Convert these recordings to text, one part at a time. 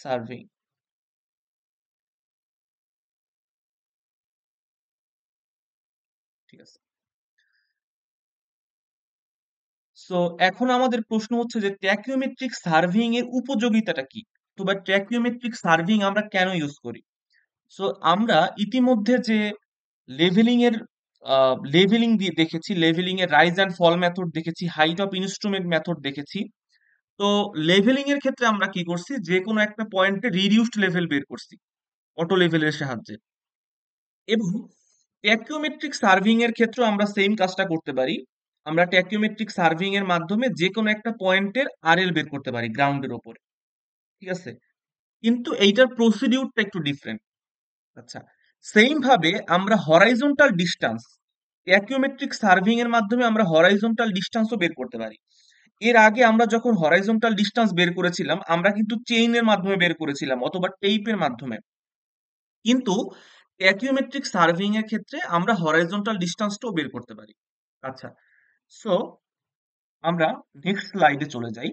Serving. ঠিক আছে। So এখন আমাদের প্রশ্ন হচ্ছে যে ট্যাকিওমেট্রিক সার্ভিং এর উপযোগিতাটা কি, তো বা ট্যাকিওমেট্রিক সার্ভিং আমরা কেন ইউজ করি। সো আমরা ইতিমধ্যে যে লেভেলিং এর লেভেলিং দিয়ে দেখেছি, লেভেলিং এর রাইজ অ্যান্ড ফল মেথড দেখেছি, হাইট অফ ইনস্ট্রুমেন্ট মেথড দেখেছি। তো লেভেলিং এর ক্ষেত্রে আমরা কি করছি, যে কোনো একটা পয়েন্টে রিডিউসড লেভেল বের করছি অটো লেভেলের সাহায্যে। এবং ট্যাকিওমেট্রিক সার্ভিং এর ক্ষেত্রেও আমরা সেম কাজটা করতে পারি। আমরা ট্যাকিওমেট্রিক সার্ভিং এর মাধ্যমে যে কোনো একটা পয়েন্টের আরএল বের করতে পারি গ্রাউন্ডের ওপরে। ঠিক আছে, কিন্তু এইটার প্রসিডিউরটা একটু ডিফারেন্ট। আচ্ছা, সেম ভাবে আমরা হরাইজন্টাল ডিস্টেন্স ট্যাকিওমেট্রিক সার্ভিং এর মাধ্যমে আমরা হরাইজন্টাল ডিস্টেন্সও বের করতে পারি। এর আগে আমরা যখন হরাইজন্টাল ডিস্টেন্স বের করেছিলাম আমরা কিন্তু চেইনের মাধ্যমে বের করেছিলাম অথবা টেইপের মাধ্যমে, কিন্তু ট্যাকিওমেট্রিক সার্ভিং এর ক্ষেত্রে আমরা হরাইজন্টাল ডিস্টেন্সটাও বের করতে পারি। আচ্ছা, সো আমরা নেক্সট স্লাইডে চলে যাই।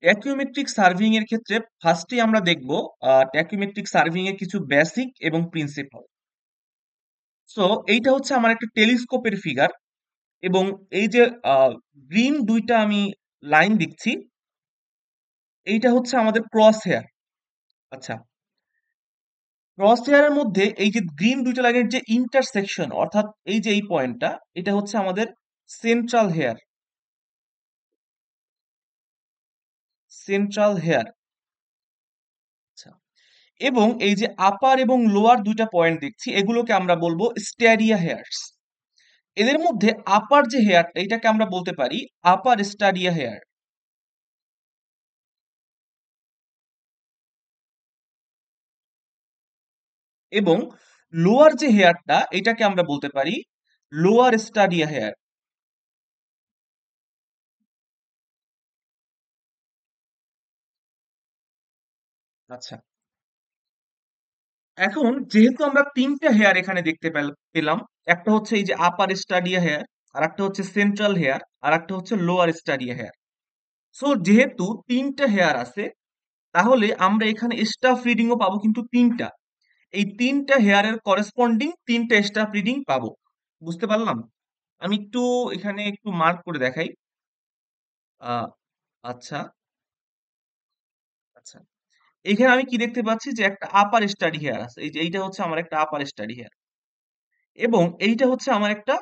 ট্যাকিওমেট্রিক সার্ভিং এর ক্ষেত্রে ফার্স্টে আমরা দেখব ট্যাকিওমেট্রিক সার্ভিং এর কিছু বেসিক এবং প্রিন্সিপাল। সো এইটা হচ্ছে আমার একটা টেলিস্কোপের ফিগার, এবং এই যে গ্রিন দুইটা আমি লাইন দিচ্ছি, এইটা হচ্ছে আমাদের ক্রস হেয়ার। আচ্ছা, ক্রস হেয়ারের মধ্যে এই যে গ্রিন দুইটা লাইনের যে ইন্টারসেকশন, অর্থাৎ এই যে এই পয়েন্টটা, এটা হচ্ছে আমাদের সেন্ট্রাল হেয়ার। Central hair. আচ্ছা, এবং এই যে আপার এবং লোয়ার দুইটা পয়েন্ট দেখছি, এগুলোকে আমরা বলবো স্টেরিয়া হেয়ারস। এদের মধ্যে আপার যে হেয়ারটা, এটাকে আমরা বলতে পারি আপার স্টাডিয়া হেয়ার, এবং লোয়ার যে হেয়ারটা, এটাকে আমরা বলতে পারি লোয়ার স্টাডিয়া হেয়ার। আচ্ছা, এখন যেহেতু আমরা তিনটা হেয়ার এখানে দেখতে পেলাম, একটা হচ্ছে এই যে আপার স্টাডিয়া হেয়ার, আর একটা হচ্ছে সেন্ট্রাল হেয়ার, আর একটা হচ্ছে লোয়ার স্টাডিয়া হেয়ার। সো যেহেতু তিনটা হেয়ার আছে, তাহলে আমরা এখানে স্টাফ রিডিংও পাবো কিন্তু তিনটা। এই তিনটা হেয়ারের করেসপন্ডিং তিনটা স্টাফ রিডিং পাবো। বুঝতে পারলাম? আমি একটু এখানে একটু মার্ক করে দেখাই। আহ আচ্ছা, আচ্ছা, এখানে আমি কি দেখতে পাচ্ছি যে একটা আপার স্টাডি হেয়ার আছে, এই যে এইটা হচ্ছে আমার একটা আপার স্টাডি হেয়ার, এবং এইটা হচ্ছে আমার একটা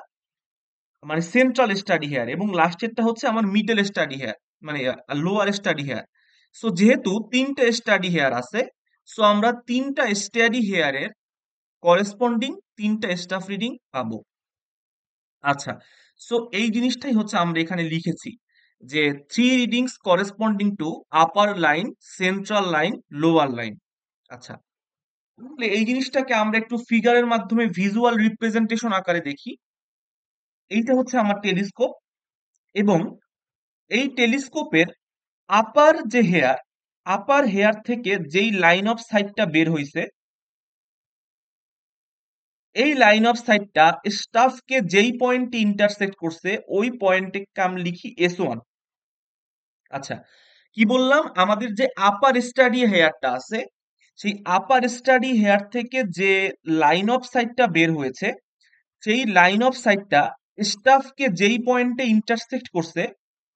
মানে সেন্ট্রাল স্টাডি হেয়ার, এবং লাস্টেরটা হচ্ছে আমার মিডল স্টাডি হেয়ার, মানে লোয়ার স্টাডি হেয়ার। সো যেহেতু তিনটা স্টাডি হেয়ার আছে, সো আমরা তিনটা স্টাডি হেয়ারের করেসপন্ডিং তিনটা স্টাফ রিডিং পাবো। আচ্ছা, সো এই জিনিসটাই হচ্ছে আমরা এখানে লিখেছি যে three readings corresponding to upper line, central line, lower line. আচ্ছা, তাহলে এই জিনিসটাকে আমরা একটু ফিগারের মাধ্যমে ভিজুয়াল রিপ্রেজেন্টেশন আকারে দেখি। এইটা হচ্ছে আমার টেলিস্কোপ, এবং এই টেলিস্কোপের আপার যে হেয়ার, আপার হেয়ার থেকে যেই লাইন অফ সাইটটা বের হইছে, এই লাইন অফ সাইটটা স্টাফকে যেই পয়েন্টে ইন্টারসেক্ট করছে ওই পয়েন্টে আমি লিখি S1। আচ্ছা, কি বললাম, আমাদের যে আপার স্টাডি হেয়ারটা আছে, সেই আপার স্টাডি হেয়ার থেকে যে লাইন অফ সাইটটা বের হয়েছে, সেই লাইন অফ সাইটটা স্টাফকে যেই পয়েন্টে ইন্টারসেক্ট করছে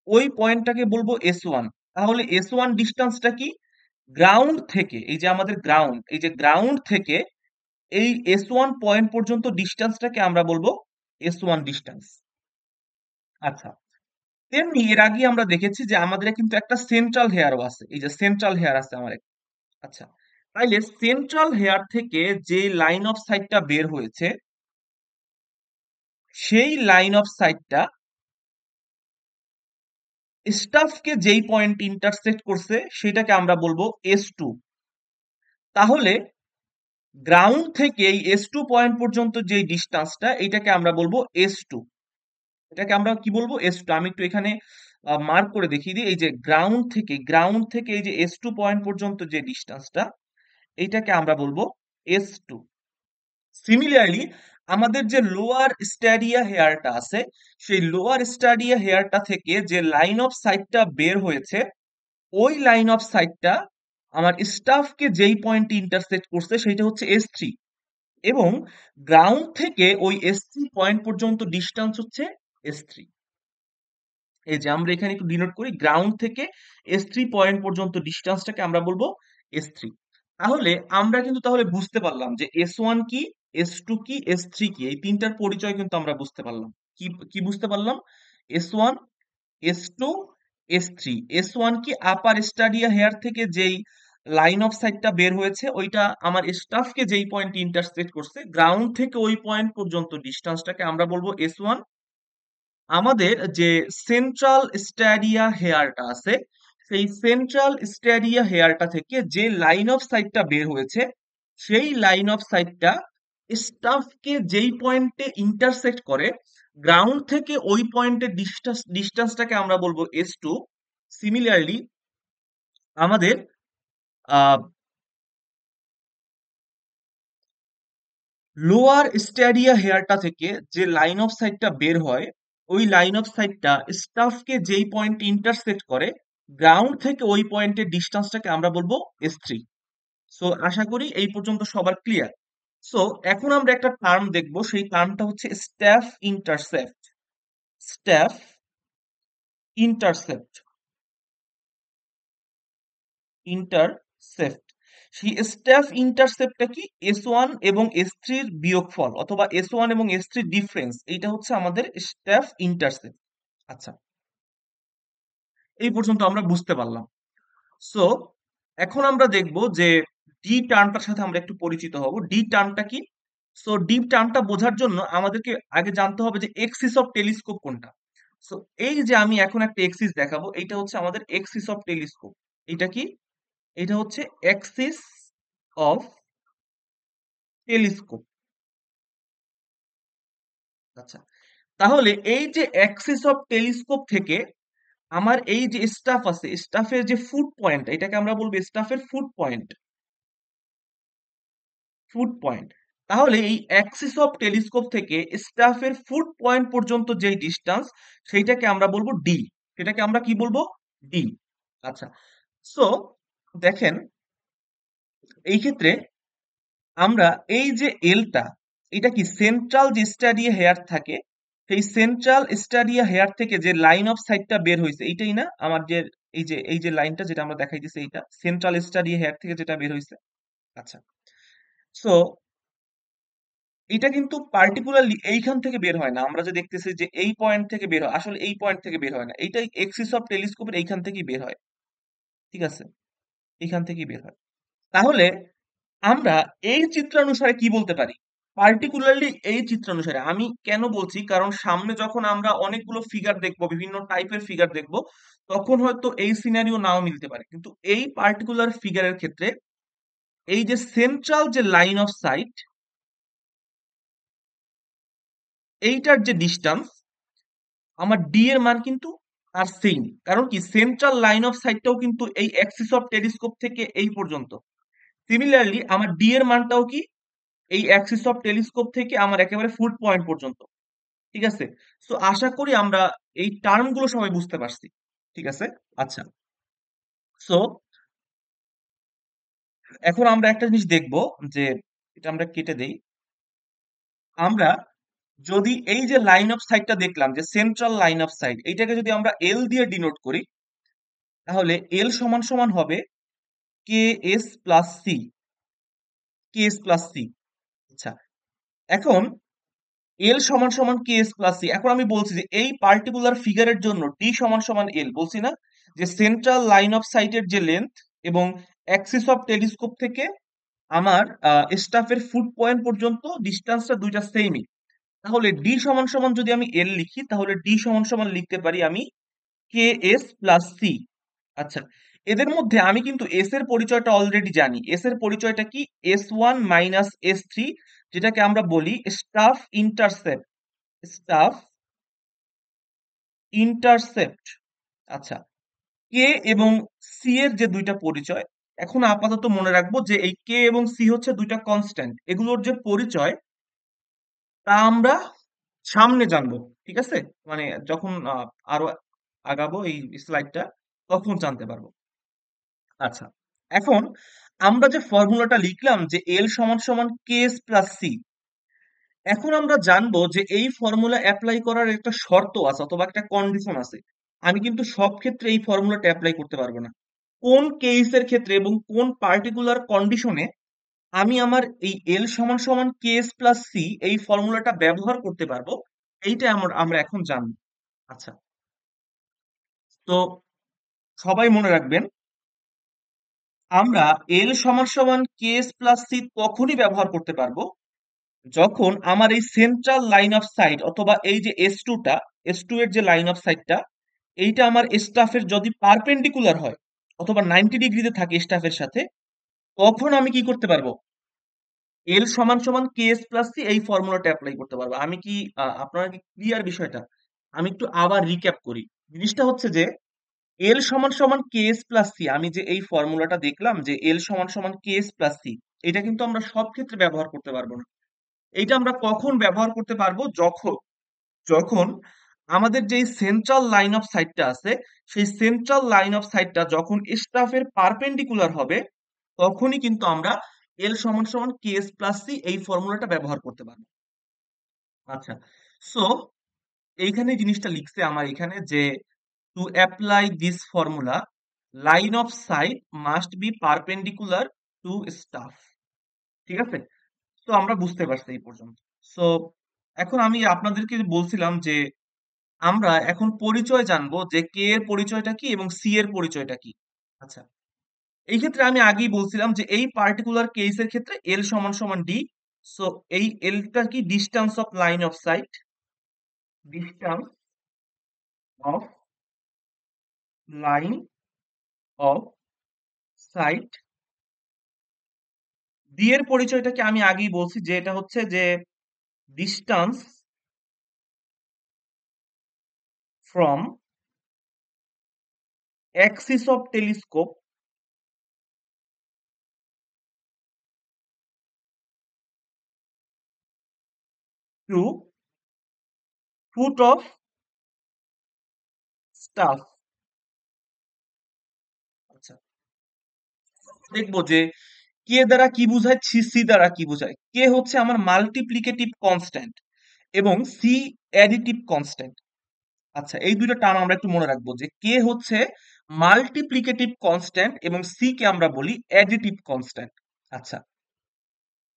ওই পয়েন্টটাকে বলবো S1। তাহলে S1 ডিস্টেন্সটা কি, গ্রাউন্ড থেকে, এই যে আমাদের গ্রাউন্ড, এই যে গ্রাউন্ড থেকে এই S1 পয়েন্ট পর্যন্ত ডিস্টেন্সটাকে আমরা বলবো S1 ডিস্টেন্স। আচ্ছা, তেমনি এর আগে আমরা দেখেছি যে আমাদের কিন্তু একটা সেন্ট্রাল হেয়ারও আছে, এই যে সেন্ট্রাল হেয়ার আছে আমার আচ্ছা, তাইলে সেন্ট্রাল হেয়ার থেকে যে লাইন অফ সাইটটা বের হয়েছে, সেই লাইন অফ সাইটটা স্টাফকে যেই পয়েন্ট ইন্টারসেক্ট করছে সেটাকে আমরা বলবো S2। তাহলে গ্রাউন্ড থেকে এই S2 পয়েন্ট পর্যন্ত যে ডিস্টেন্সটা, এটাকে আমরা বলবো S2। এটাকে আমরা কি বলবো, S2। আমি একটু এখানে মার্ক করে দেখিয়ে দিই, এই যে গ্রাউন্ড থেকে এই যে S2 পয়েন্ট পর্যন্ত যে ডিস্টেন্সটা, এইটাকে আমরা বলবো S2। সিমিলারলি আমাদের যে লোয়ার স্ট্যাডিয়া হেয়ারটা আছে, সেই লোয়ার স্ট্যাডিয়া হেয়ারটা থেকে যে লাইন অফ সাইটটা বের হয়েছে, ওই লাইন অফ সাইটটা আমার স্টাফকে যেই পয়েন্টে ইন্টারসেক্ট করছে সেটা হচ্ছে S3, এবং গ্রাউন্ড থেকে ওই S3 পয়েন্ট পর্যন্ত ডিস্টেন্স হচ্ছে S3। এই যে আমরা এখানে একটু ডিনোট করি, গ্রাউন্ড থেকে S3 পয়েন্ট পর্যন্ত ডিস্টেন্সটাকে আমরা বলবো S3। তাহলে আমরা কিন্তু তাহলে বুঝতে পারলাম যে S1 কি, S2 কি, S3 কি, এই তিনটার পরিচয় কিন্তু আমরা বুঝতে পারলাম। কি কি বুঝতে পারলাম? S1, S2, S3। S1 কি, আপার স্টাডিয়া হেয়ার থেকে যেই লাইন অফ সাইটটা বের হয়েছে ওইটা আমার স্টাফকে যেই পয়েন্ট ইন্টারসেক্ট করছে, গ্রাউন্ড থেকে ওই পয়েন্ট পর্যন্ত ডিস্টেন্সটাকে আমরা বলবো S1। আমাদের যে সেন্ট্রাল স্ট্যাডিয়া হেয়ারটা আছে, সেই সেন্ট্রাল স্ট্যাডিয়া হেয়ারটা থেকে যে লাইন অফ সাইটটা বের হয়েছে, সেই লাইন অফ সাইটটা স্টাফকে যেই পয়েন্টে ইন্টারসেক্ট করে, গ্রাউন্ড থেকে ওই পয়েন্টের ডিস্টেন্সটাকে আমরা বলবো S2। সিমিলারলি আমাদের লোয়ার স্ট্যাডিয়া হেয়ারটা থেকে যে লাইন অফ সাইটটা বের হয়, ওই লাইন অফ সাইটটা স্টাফকে যেই পয়েন্ট ইন্টারসেক্ট করে, গ্রাউন্ড থেকে ওই পয়েন্টের ডিস্টেন্সটাকে আমরা বলবো S3। সো আশা করি এই পর্যন্ত সবার ক্লিয়ার। সো এখন আমরা একটা টার্ম দেখব, সেই টার্মটা হচ্ছে staff intercept. Staff intercept, intercept. সেই স্টাফ ইন্টারসেপ্টটা কি? S1 এবং S3 এর বিয়োগফল, অথবা S1 এবং S3 ডিফারেন্স, এইটা হচ্ছে আমাদের স্টাফ ইন্টারসেপ্ট। আচ্ছা, এই পর্যন্ত আমরা বুঝতে পারলাম। সো এখন আমরা দেখব যে ডি টার্মটার সাথে আমরা একটু পরিচিত হব। ডি টার্মটা কি? সো ডি টার্মটা বোঝার জন্য আমাদেরকে আগে জানতে হবে যে এক্সিস অফ টেলিস্কোপ কোনটা। সো এই যে আমি এখন একটা এক্সিস দেখাবো, এইটা হচ্ছে আমাদের এক্সিস অফ টেলিস্কোপ। এটা কি? এটা হচ্ছে এক্সিস অফ টেলিস্কোপ। আচ্ছা, তাহলে এই যে অ্যাক্সিস অফ টেলিস্কোপ থেকে আমার এই যে স্টাফ আছে, স্টাফের যে ফুট পয়েন্ট, এটাকে আমরা বলবো স্টাফের ফুট পয়েন্ট। Foot point. তাহলে এই অ্যাক্সিস অফ টেলিস্কোপ থেকে স্টাফের ফুট পয়েন্ট পর্যন্ত যেই ডিস্টেন্স, সেইটাকে আমরা বলবো ডি। সেটাকে আমরা কি বলবো? ডি। আচ্ছা, সো দেখেন, এই ক্ষেত্রে আমরা এই যে এলটা, এটা কি সেন্ট্রাল যে স্টাডিয়া হেয়ার থাকে, সেই সেন্ট্রাল স্টাডিয়া হেয়ার থেকে যে লাইন অফ সাইটটা বের হয়েছে এইটাই না আমার যে, এই যে লাইনটা যেটা আমরা দেখাইতেছি, এইটা সেন্ট্রাল স্টাডিয়া হেয়ার থেকে যেটা বের হয়েছে। আচ্ছা, সো এটা কিন্তু পার্টিকুলারলি এইখান থেকে বের হয় না, আমরা যে দেখতেছি যে এই পয়েন্ট থেকে বের হয়, আসলে এই পয়েন্ট থেকে বের হয় না, এইটাই এক্সিস অফ টেলিস্কোপের এইখান থেকেই বের হয়। ঠিক আছে, এইখান থেকেই বের হয়। তাহলে আমরা এই চিত্রানুসারে কি বলতে পারি? পার্টিকুলারলি এই চিত্রানুসারে আমি কেন বলছি, কারণ সামনে যখন আমরা অনেকগুলো ফিগার দেখবো, বিভিন্ন টাইপের ফিগার দেখবো, তখন হয়তো এই সিনারিও নাও মিলতে পারে, কিন্তু এই পার্টিকুলার ফিগারের ক্ষেত্রে এই যে সেন্ট্রাল যে লাইন অফ সাইট, এইটার যে ডিস্টেন্স, আমার ডি এর মান কিন্তু আর সেম। কারণ কি, সেন্ট্রাল লাইন অফ সাইটটাও কিন্তু এই অ্যাক্সিস অফ টেলিস্কোপ থেকে এই পর্যন্ত। সিমিলারলি আমার ডি এর মানটাও কি, এই অ্যাক্সিস অফ টেলিস্কোপ থেকে আমার একেবারে ফুট পয়েন্ট পর্যন্ত। ঠিক আছে, সো আশা করি আমরা এই টার্ম গুলো সবাই বুঝতে পারছি। ঠিক আছে, আচ্ছা, সো এখন আমরা একটা জিনিস দেখব, যে এটা আমরা কেটে দেই। আমরা যদি এই যে লাইন অফ সাইটটা দেখলাম, যে সেন্ট্রাল লাইন অফ সাইট, এইটাকে যদি আমরা এল দিয়ে ডিনোট করি, তাহলে এল সমান সমান হবে K S plus C. K S plus C. আচ্ছা, এখন এল সমান সমান কে এস প্লাস সি। এখন আমি বলছি যে এই পার্টিকুলার ফিগারের জন্য ডি সমান সমান এল, বলছি না যে সেন্ট্রাল লাইন অফ সাইটের যে লেন্থ এবং অ্যাক্সিস অফ টেলিস্কোপ থেকে আমার স্টাফের ফুট পয়েন্ট পর্যন্ত ডিস্টেন্সটা দুইটা সেমই। তাহলে ডি সমান সমান যদি আমি এল লিখি, তাহলে ডি সমান সমান লিখতে পারি আমি কে এস প্লাস সি। আচ্ছা, এদের মধ্যে আমি কিন্তু এস এর পরিচয়টা অলরেডি জানি। এস এর পরিচয়টা কি? S1 মাইনাস S3, যেটাকে আমরা বলি স্টাফ ইন্টারসেপ্ট। Staff intercept. আচ্ছা, কে এবং সি এর যে দুইটা পরিচয়, এখন আপাতত মনে রাখবো যে এই কে এবং সি হচ্ছে দুইটা কনস্ট্যান্ট, এগুলোর যে পরিচয় তা আমরা সামনে জানবো। ঠিক আছে, মানে যখন আরো আগাবো এই স্লাইডটা, তখন জানতে পারবো। আচ্ছা, এখন আমরা যে ফর্মুলাটা লিখলাম যে এল সমান সমান কেএস প্লাস সি, এখন আমরা জানবো যে এই ফর্মুলা অ্যাপ্লাই করার একটা শর্ত আছে অথবা একটা কন্ডিশন আছে। আমি কিন্তু সব ক্ষেত্রে এই ফর্মুলাটা অ্যাপ্লাই করতে পারবো না। কোন কেসের ক্ষেত্রে এবং কোন পার্টিকুলার কন্ডিশনে আমি আমার এই এল সমান সমান কেএস প্লাস সি এই ফর্মুলাটা ব্যবহার করতে পারবো, এইটা আমরা এখন জানবো। আচ্ছা, তো সবাই মনে রাখবেন, আমরা এল সমান সমান কেএস প্লাস সি তখনই ব্যবহার করতে পারবো যখন আমার এই সেন্ট্রাল লাইন অফ সাইট অথবা এই যে এস টু এর যে লাইন অফ সাইটটা, এইটা আমার স্টাফের যদি পারপেন্ডিকুলার হয় অথবা 90 ডিগ্রিতে থাকে স্টাফের সাথে, তখন আমি কি করতে পারবো, এল সমান সমান কেএস প্লাস সি এই ফর্মুলাটা অ্যাপ্লাই করতে পারবো। আমি কি আপনারা কি ক্লিয়ার বিষয়টা? আমি একটু আবার রিক্যাপ করি। জিনিসটা হচ্ছে যে এল সমান সমান কেএস প্লাস সি, আমি যে এই ফর্মুলাটা দেখলাম যে এল সমান সমান কেএস প্লাস সি, এটা কিন্তু আমরা সব ক্ষেত্রে ব্যবহার করতে পারবো না। এইটা আমরা কখন ব্যবহার করতে পারবো, যখন যখন আমাদের যে সেন্ট্রাল লাইন অফ সাইটটা আছে, সেই সেন্ট্রাল লাইন অফ সাইটটা যখন স্টাফের পারপেন্ডিকুলার হবে, তখনই কিন্তু আমরা এল সমান সমান কেএস প্লাস সি এই ফর্মুলাটা ব্যবহার করতে পারবো। আচ্ছা, সো এইখানে জিনিসটা লিখছে আমার এখানে যে to apply this formula line of site must be perpendicular to staff. ঠিক আছে, তো আমরা বুঝতে পারছি এই পর্যন্ত। সো এখন আমি আপনাদেরকে বলছিলাম যে আমরা এখন পরিচয় জানবো যে কে এর পরিচয়টা কি এবং সি এর পরিচয়টা কি। আচ্ছা, এই ক্ষেত্রে আমি আগেই বলছিলাম যে এই পার্টিকুলার কেসের ক্ষেত্রে এল সমান সমান ডি। সো এই এলটা কি, distance of line of sight, distance of line of sight. D এর পরিচয়টাকে আমি আগেই বলছি যে এটা হচ্ছে যে distance from axis of telescope to foot of staff. আচ্ছা, দেখবো যে কে দ্বারা কি বোঝায়, সি দ্বারা কি বোঝায়। কে হচ্ছে আমার মাল্টিপ্লিকেটিভ কনস্ট্যান্ট এবং সি অ্যাডিটিভ কনস্ট্যান্ট। আচ্ছা, এই দুইটা টার্ম আমরা একটু মনে রাখবো যে কে হচ্ছে মাল্টিপ্লিকেটিভ কনস্ট্যান্ট এবং সি কে আমরা বলি অ্যাডিটিভ কনস্ট্যান্ট। আচ্ছা,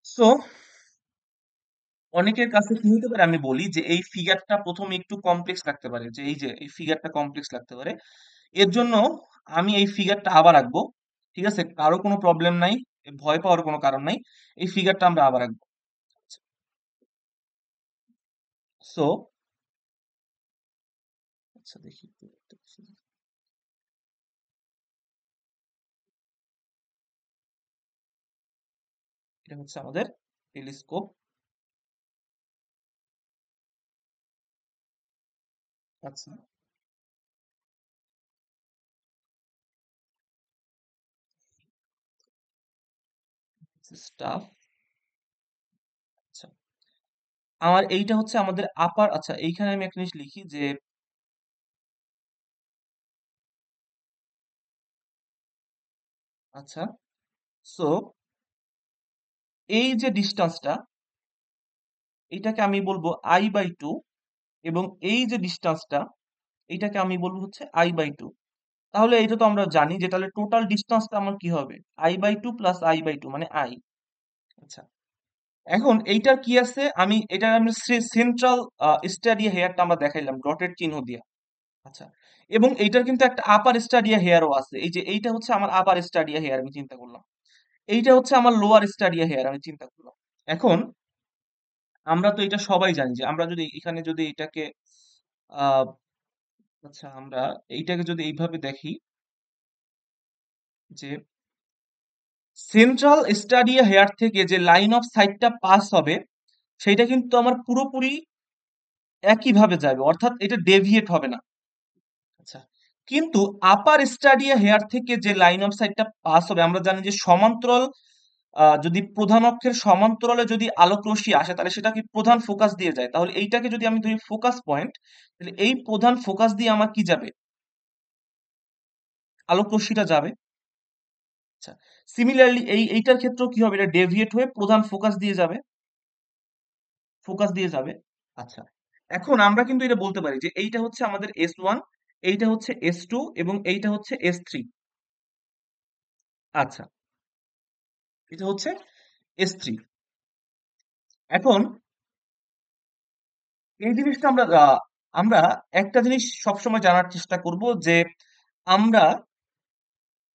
সো অনেকের কাছে কি হতে পারে, আমি বলি যে এই ফিগারটা প্রথমে একটু কমপ্লেক্স লাগতে পারে, যে এই যে এই ফিগারটা কমপ্লেক্স লাগতে পারে। এর জন্য আমি এই ফিগারটা আবার আঁকবো। ঠিক আছে, কারো কোনো প্রবলেম নাই, ভয় পাওয়ার কোনো কারণ নাই। এই ফিগারটা আমরা আবার আঁকবো। সো আচ্ছা, দেখি একটু একটা কিছু। এটা হচ্ছে আমাদের টেলিস্কোপ। আচ্ছা, স্টাফ। আচ্ছা, আমার এইটা হচ্ছে আমাদের আপার। আচ্ছা, এইখানে আমি একটা জিনিস লিখি যে আচ্ছা, সো এই যে ডিস্টেন্সটা, এটাকে আমি বলবো I/2, এবং এই যে ডিস্টেন্সটা, এটাকে আমি বলবো হচ্ছে I/2। তাহলে এটা তো আমরা জানি যে তাহলে টোটাল ডিস্টেন্সটা আমার কি হবে, I/2 প্লাস I/2 মানে I। আচ্ছা, এখন এইটার কি আছে, আমি সেন্ট্রাল স্টাডিয়া হেয়ারটা আমরা দেখাইলাম ডটের চিহ্ন দিয়ে। আচ্ছা, এবং এইটার কিন্তু একটা আপার স্টাডিয়া হেয়ারও আছে। এই যে এইটা হচ্ছে আমার আপার স্টাডিয়া হেয়ার, আমি চিন্তা করলাম। এইটা হচ্ছে আমার লোয়ার স্টাডিয়া হেয়ার, আমি চিন্তা করলাম। এখন আমরা তো এটা সবাই জানি যে আমরা যদি এখানে যদি এটাকে আহ আচ্ছা, আমরা এইটাকে যদি এইভাবে দেখি যে সেন্ট্রাল স্টাডিয়া হেয়ার থেকে যে লাইন অফ সাইটটা পাস হবে, সেটা কিন্তু আমার পুরোপুরি একইভাবে যাবে, অর্থাৎ এটা ডেভিয়েট হবে না। আচ্ছা, কিন্তু আপার স্টাডিয়া হেয়ার থেকে যে লাইন অফ সাইটটা পাস হবে, আমরা জানি যে সমান্তরাল, যদি প্রধান অক্ষের সমান্তরালে যদি আলোক রশ্মি আসে, তাহলে সেটা কি প্রধান ফোকাস দিয়ে যায়। তাহলে এইটাকে যদি আমি ধরি ফোকাস পয়েন্ট, তাহলে এই প্রধান ফোকাস দিয়ে আমার কি যাবে, আলোক রশ্মিটা যাবে। আচ্ছা, সিমিলারলি এইটার ক্ষেত্রেও কি হবে, এটা ডেভিয়েট হয়ে প্রধান ফোকাস দিয়ে যাবে। আচ্ছা, এখন আমরা কিন্তু এটা বলতে পারি যে এইটা হচ্ছে আমাদের S1, এইটা হচ্ছে S2 এবং এইটা হচ্ছে S3। আচ্ছা, এটা হচ্ছে S3। এখন এই জিনিসটা আমরা একটা জিনিস সবসময় জানার চেষ্টা করব যে আমরা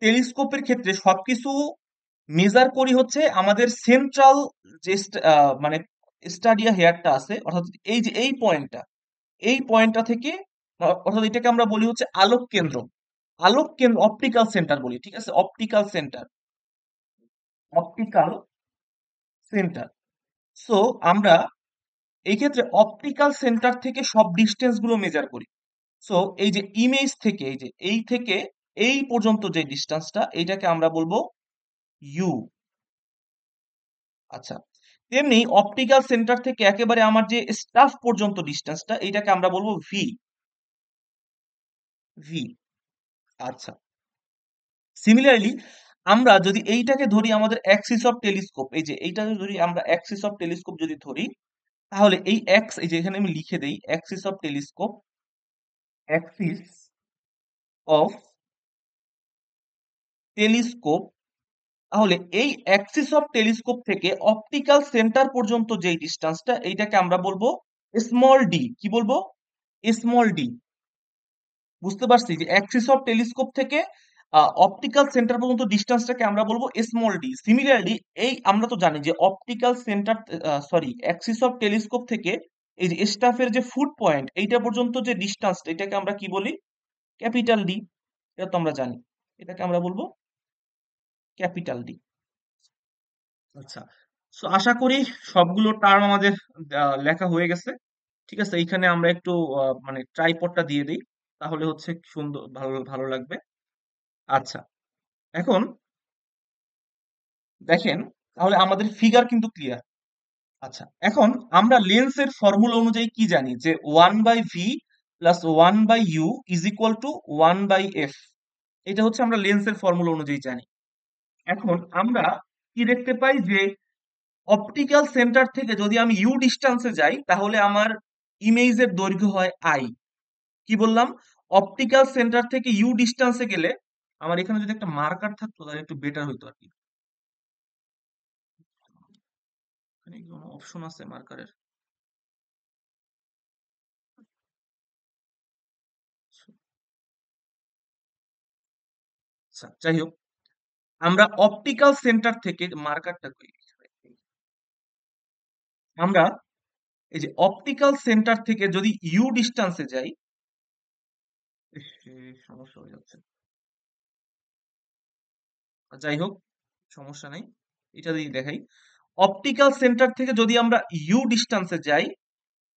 টেলিস্কোপের ক্ষেত্রে সবকিছু মেজার করি হচ্ছে আমাদের সেন্ট্রাল যে মানে স্টাডিয়া হেয়ারটা আছে, অর্থাৎ এই যে এই পয়েন্টটা থেকে, অর্থাৎ এটাকে আমরা বলি হচ্ছে আলোক কেন্দ্র অপটিক্যাল সেন্টার বলি, ঠিক আছে, অপটিক্যাল সেন্টার। সো আমরা এই ক্ষেত্রে অপটিক্যাল সেন্টার থেকে সব ডিস্টেন্স গুলো মেজার করি। সো এই যে ইমেজ থেকে এই থেকে এই পর্যন্ত যে ডিস্টেন্সটা, এইটাকে আমরা বলবো ইউ। আচ্ছা, তেমনি অপটিক্যাল সেন্টার থেকে একেবারে আমার যে স্টাফ পর্যন্ত ডিস্টেন্সটা, এইটাকে আমরা বলবো ভি। আচ্ছা, সিমিলারলি আমরা যদি এইটাকে ধরি আমাদের অ্যাক্সিস অফ টেলিস্কোপ, এই যে এইটাকে ধরি আমরা অ্যাক্সিস অফ টেলিস্কোপ যদি ধরি, তাহলে এই যে এখানে আমি লিখে দেই অ্যাক্সিস অফ টেলিস্কোপ। তাহলে এই অ্যাক্সিস অফ টেলিস্কোপ থেকে অপটিক্যাল সেন্টার পর্যন্ত যেই ডিস্টেন্সটা, এইটাকে আমরা বলবো স্মল ডি। কি বলবো? Small D. বুঝতে পারছি যে অ্যাক্সিস অফ টেলিস্কোপ থেকে অপটিক্যাল সেন্টার পর্যন্ত ডিস্টেন্সটাকে আমরা বলবো স্মল ডি। সিমিলারলি এই আমরা তো জানি যে optical centre, sorry, Axis of telescope থেকে এই যে স্টাফের যে ফুট পয়েন্ট এইটা পর্যন্ত যে ডিস্টেন্স, এটাকে আমরা কি বলি? Capital D. এটা তো আমরা জানি, এটাকে আমরা বলবো ক্যাপিটাল ডি। আচ্ছা, সো আশা করি সবগুলো টার্ম আমাদের লেখা হয়ে গেছে। ঠিক আছে, এইখানে আমরা একটু মানে ট্রাইপডটা দিয়ে দিই, তাহলে হচ্ছে সুন্দর, ভালো ভালো লাগবে। আচ্ছা, এখন দেখেন, তাহলে আমাদের ফিগার কিন্তু ক্লিয়ার। আচ্ছা, এখন আমরা লেন্সের ফর্মুলা অনুযায়ী কি জানি যে 1/v plus 1/u is equal to 1/f। এটা হচ্ছে আমরা লেন্সের ফর্মুলা অনুযায়ী জানি। এখন আমরা কি দেখতে পাই যে অপটিক্যাল সেন্টার থেকে যদি আমি ইউ ডিস্টেন্সে যাই, তাহলে আমার ইমেজের দৈর্ঘ্য হয় আই। কি বললাম? অপটিক্যাল সেন্টার থেকে ইউ ডিস্টেন্সে গেলে, আমার এখানে যদি একটা মার্কার থাকতো তাহলে একটু বেটার হইতো আর কি। এখানে কি কোনো অপশন আছে মার্কারের? আচ্ছা, যাই হোক, আমরা অপটিক্যাল সেন্টার থেকে মার্কারটা কই, আমরা এই যে অপটিক্যাল সেন্টার থেকে যদি ইউ ডিস্টেন্সে যাই, ইস, সমস্যা হয়ে যাচ্ছে। যাই হোক, সমস্যা নেই, এটা দিয়ে দেখাই। অপটিক্যাল সেন্টার থেকে যদি আমরা ইউ ডিস্টেন্সে যাই,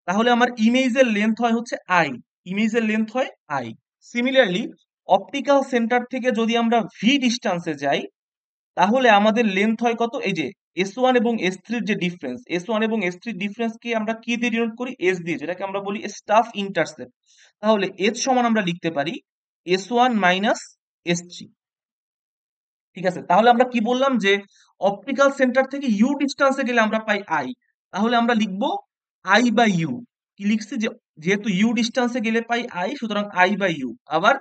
তাহলে আমার ইমেজের লেন্থ হয় হচ্ছে আই। ইমেজের লেন্থ হয় আই। সিমিলারলি অপটিক্যাল সেন্টার থেকে যদি আমরা ভি ডিস্টেন্সে যাই, তাহলে আমাদের লেন্থ হয় কত? এই যে S1 এবং S3 যে ডিফারেন্স, S1 এবং S3 ডিফারেন্স কে আমরা কি দিয়ে ডিনোট করি? S দিয়ে, যেটাকে আমরা বলি স্টাফ ইন্টারসেপ্ট। তাহলে S সমান আমরা লিখতে পারি S1 মাইনাস S3। ঠিক আছে, তাহলে আমরা কি বললাম যে অপটিক্যাল সেন্টার থেকে ইউ ডিস্টেন্সে গেলে আমরা পাই আই। তাহলে আমরা লিখবো আই বাই ইউ। কি লিখছি যে যেহেতু ইউ ডিস্টেন্সে গেলে পাই আই, সুতরাং আই বাই ইউ। আবার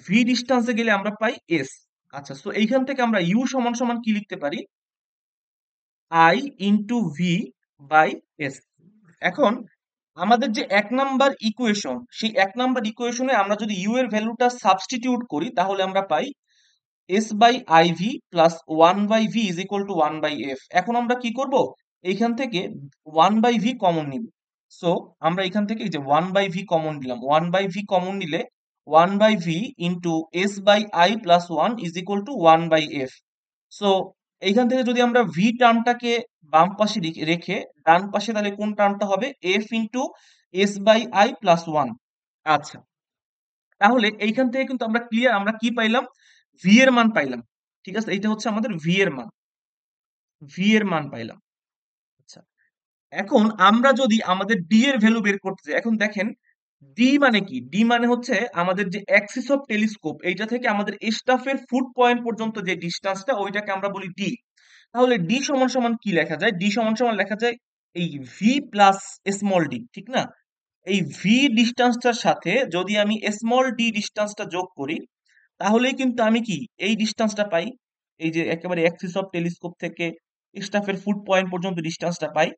ভি ডিস্টেন্সে গেলে আমরা পাই এস। আচ্ছা, সো এইখান থেকে আমরা ইউ সমান সমান কি লিখতে পারি? I into V by S. এখন আমাদের যে 1 নাম্বার ইকুয়েশন, সেই 1 নাম্বার ইকুয়েশনে আমরা যদি ইউ এর ভ্যালুটা সাবস্টিটিউট করি, তাহলে আমরা পাই S by I V plus 1/v is equal to 1/f। এখন আমরা কি করব? এইখান থেকে 1/v কমন নিব। সো আমরা এখান থেকে এই যে 1/v কমন নিলাম, 1/v কমন নিলে 1/v into S by I plus 1 is equal to 1/f। So এইখান থেকে যদি আমরা ভি টার্মটাকে বাম পাশে রেখে ডান পাশে, তাহলে কোন টার্মটা হবে? F into S by I plus 1। আচ্ছা, তাহলে এইখান থেকে কিন্তু আমরা ক্লিয়ার, আমরা কি পাইলাম? ভি এর মান পাইলাম। ঠিক আছে, এইটা হচ্ছে আমাদের ভি এর মান পাইলাম। আচ্ছা, এখন আমরা যদি আমাদের ডি এর ভ্যালু বের করতে যাই, এখন দেখেন ডি মানে কি? ডি মানে হচ্ছে আমাদের যে অ্যাক্সিস অফ টেলিস্কোপ এইটা থেকে আমাদের স্টাফের ফুট পয়েন্ট পর্যন্ত যে ডিসটেন্সটা ওইটাকে আমরা বলি ডি। তাহলে ডি সমান সমান কি লেখা যায়? ডি সমান সমান লেখা যায় এই ভি প্লাস স্মল ডি, ঠিক না? এই ভি ডিসটেন্সটার সাথে যদি আমি স্মল ডি ডিসটেন্সটা যোগ করি তাহলেই কিন্তু আমি কি এই ডিসটেন্সটা পাই। এই যে একেবারে অ্যাক্সিস অফ টেলিস্কোপ থেকে স্টাফের ফুট পয়েন্ট পর্যন্ত ডিসটেন্সটা পাই।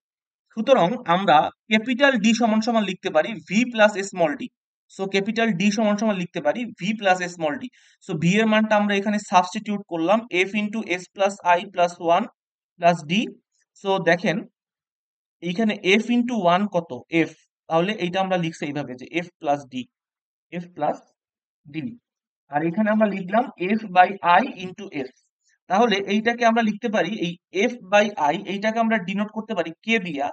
সুতরাং আমরা ক্যাপিটাল ডি সমান সমান লিখতে পারি V plus small D. So capital D সমান সমান লিখতে পারি V plus small D. So V এর মানটা আমরা এখানে সাবস্টিটিউট করলাম F into S plus I plus one plus D. So দেখেন এইখানে এফ ইন্টু ওয়ান কত? এফ। তাহলে এইটা আমরা লিখছি এইভাবে যে F plus D, F plus D. আর এখানে আমরা লিখলাম F by I into S. তাহলে এইটাকে আমরা লিখতে পারি এই এফ বাই আই এইটাকে আমরা ডিনোট করতে পারি কে দিয়া,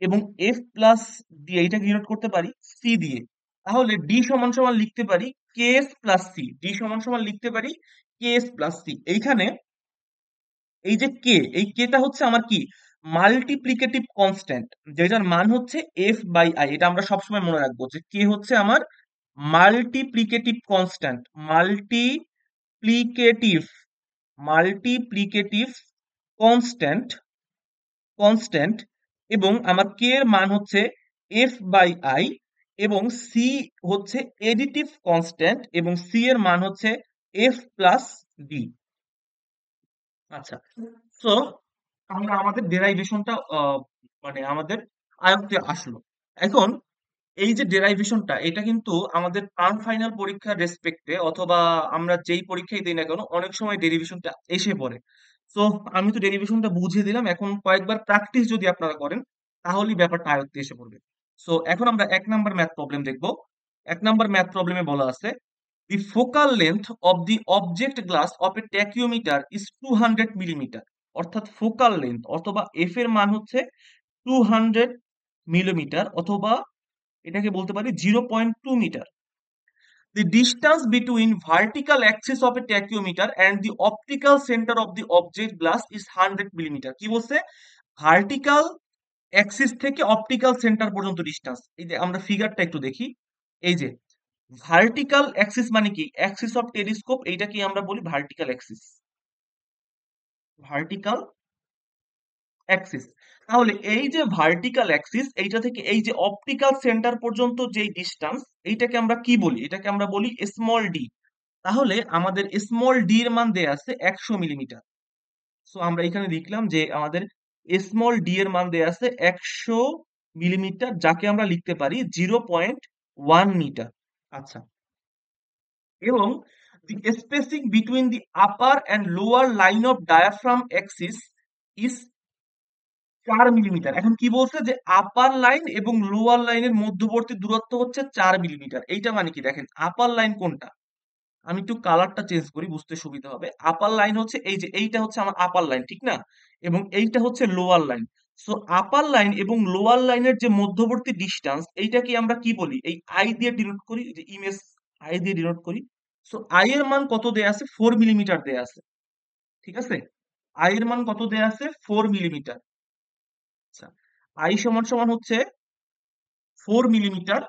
এবং এফ প্লাস দিয়ে এইটাকে ডিনোট করতে পারি সি দিয়ে। তাহলে ডি সমান সমান লিখতে পারি K S plus C. D সমান সমান লিখতে পারি কে এস প্লাস সি। এইখানে এই যে কে, এই কেটা হচ্ছে আমার কি মাল্টিপ্লিকেটিভ কনস্ট্যান্ট, যেটার মান হচ্ছে এফ বাই আই। এটা আমরা সবসময় মনে রাখবো যে কে হচ্ছে আমার multiplicative constant, multiplicative multiplicative constant, constant. এবং আমার কে এর মান হচ্ছে এফ বাই আই, এবং সি হচ্ছে এডিটিভ কনস্ট্যান্ট, এবং সি এর মান হচ্ছে এফ প্লাস ডি। আচ্ছা, তো আমরা আমাদের ডেরাইভেশনটা মানে আমাদের আয়ত্তে আসলো। এখন এই যে ডেরাইভেশনটা এটা কিন্তু আমাদের টার্ম ফাইনাল পরীক্ষার রেসপেক্টে অথবা আমরা যেই পরীক্ষায় দিই না কেন অনেক সময় ডেরিভেশনটা এসে পড়ে। তো আমি তো ডেরিভেশনটা বুঝিয়ে দিলাম, এখন কয়েকবার প্র্যাকটিস যদি আপনারা করেন তাহলেই ব্যাপারটা আয়ত্তে এসে পড়বে। সো এখন আমরা 1 নাম্বার ম্যাথ প্রবলেম দেখব। 1 নাম্বার ম্যাথ প্রবলেমে বলা আছে the focal length of the object glass of a tachymeter is 200 millimetre. অর্থাৎ ফোকাল লেন্থ অথবা এফ এর মান হচ্ছে 200 মিলিমিটার, অথবা এটাকে বলতে পারি 0.2 metre. The distance between vertical axis of a tachyometer and the optical center of the object glass is 100 millimetre. কি বলছে? ভার্টিক্যাল অ্যাক্সিস থেকে অপটিক্যাল সেন্টার পর্যন্ত ডিস্টেন্স। এই যে আমরা ফিগারটা একটু দেখি। এই যে ভার্টিক্যাল অ্যাক্সিস মানে কি? অ্যাক্সিস অফ টেলিস্কোপ, এইটাকে আমরা বলি ভার্টিক্যাল অ্যাক্সিস, ভার্টিক্যাল অ্যাক্সিস। তাহলে এই যে ভার্টিক্যাল অ্যাক্সিস এইটা থেকে এই যে অপটিক্যাল সেন্টার পর্যন্ত যেই ডিস্টেন্স এইটাকে আমরা কি বলি? এটাকে আমরা বলি স্মল ডি। তাহলে আমাদের স্মল ডি এর মান দেয়া আছে 100 মিলিমিটার। সো আমরা এখানে লিখলাম যে আমাদের স্মল ডি এর মান দেয়া আছে 100 মিলিমিটার, যাকে আমরা লিখতে পারি 0.1 মিটার। আচ্ছা, এবং the spacing between the upper and lower line of diaphragm axis is 4 millimetre. এখন কি বলছে যে আপার লাইন এবং লোয়ার লাইনের মধ্যবর্তী দূরত্ব হচ্ছে 4 মিলিমিটার। এইটা মানে কি? দেখেন আপার লাইন কোনটা, আমি একটু কালারটা চেঞ্জ করি বুঝতে সুবিধা হবে। আপার লাইন হচ্ছে এই যে এইটা হচ্ছে আমার আপার লাইন, ঠিক না? এবং এইটা হচ্ছে লোয়ার লাইন। সো আপার লাইন এবং লোয়ার লাইনের যে মধ্যবর্তী ডিস্টেন্স এইটাকে আমরা কি বলি? এই আই দিয়ে ডিনোট করি, এই যে ইমেজ আই দিয়ে ডিনোট করি। সো আই এর মান কত দেয়া আছে? 4 মিলিমিটার দেয়া আছে, ঠিক আছে? আই এর মান কত দেয়া আছে? 4 মিলিমিটার। আচ্ছা, আই সমান সমান হচ্ছে 4 মিলিমিটার।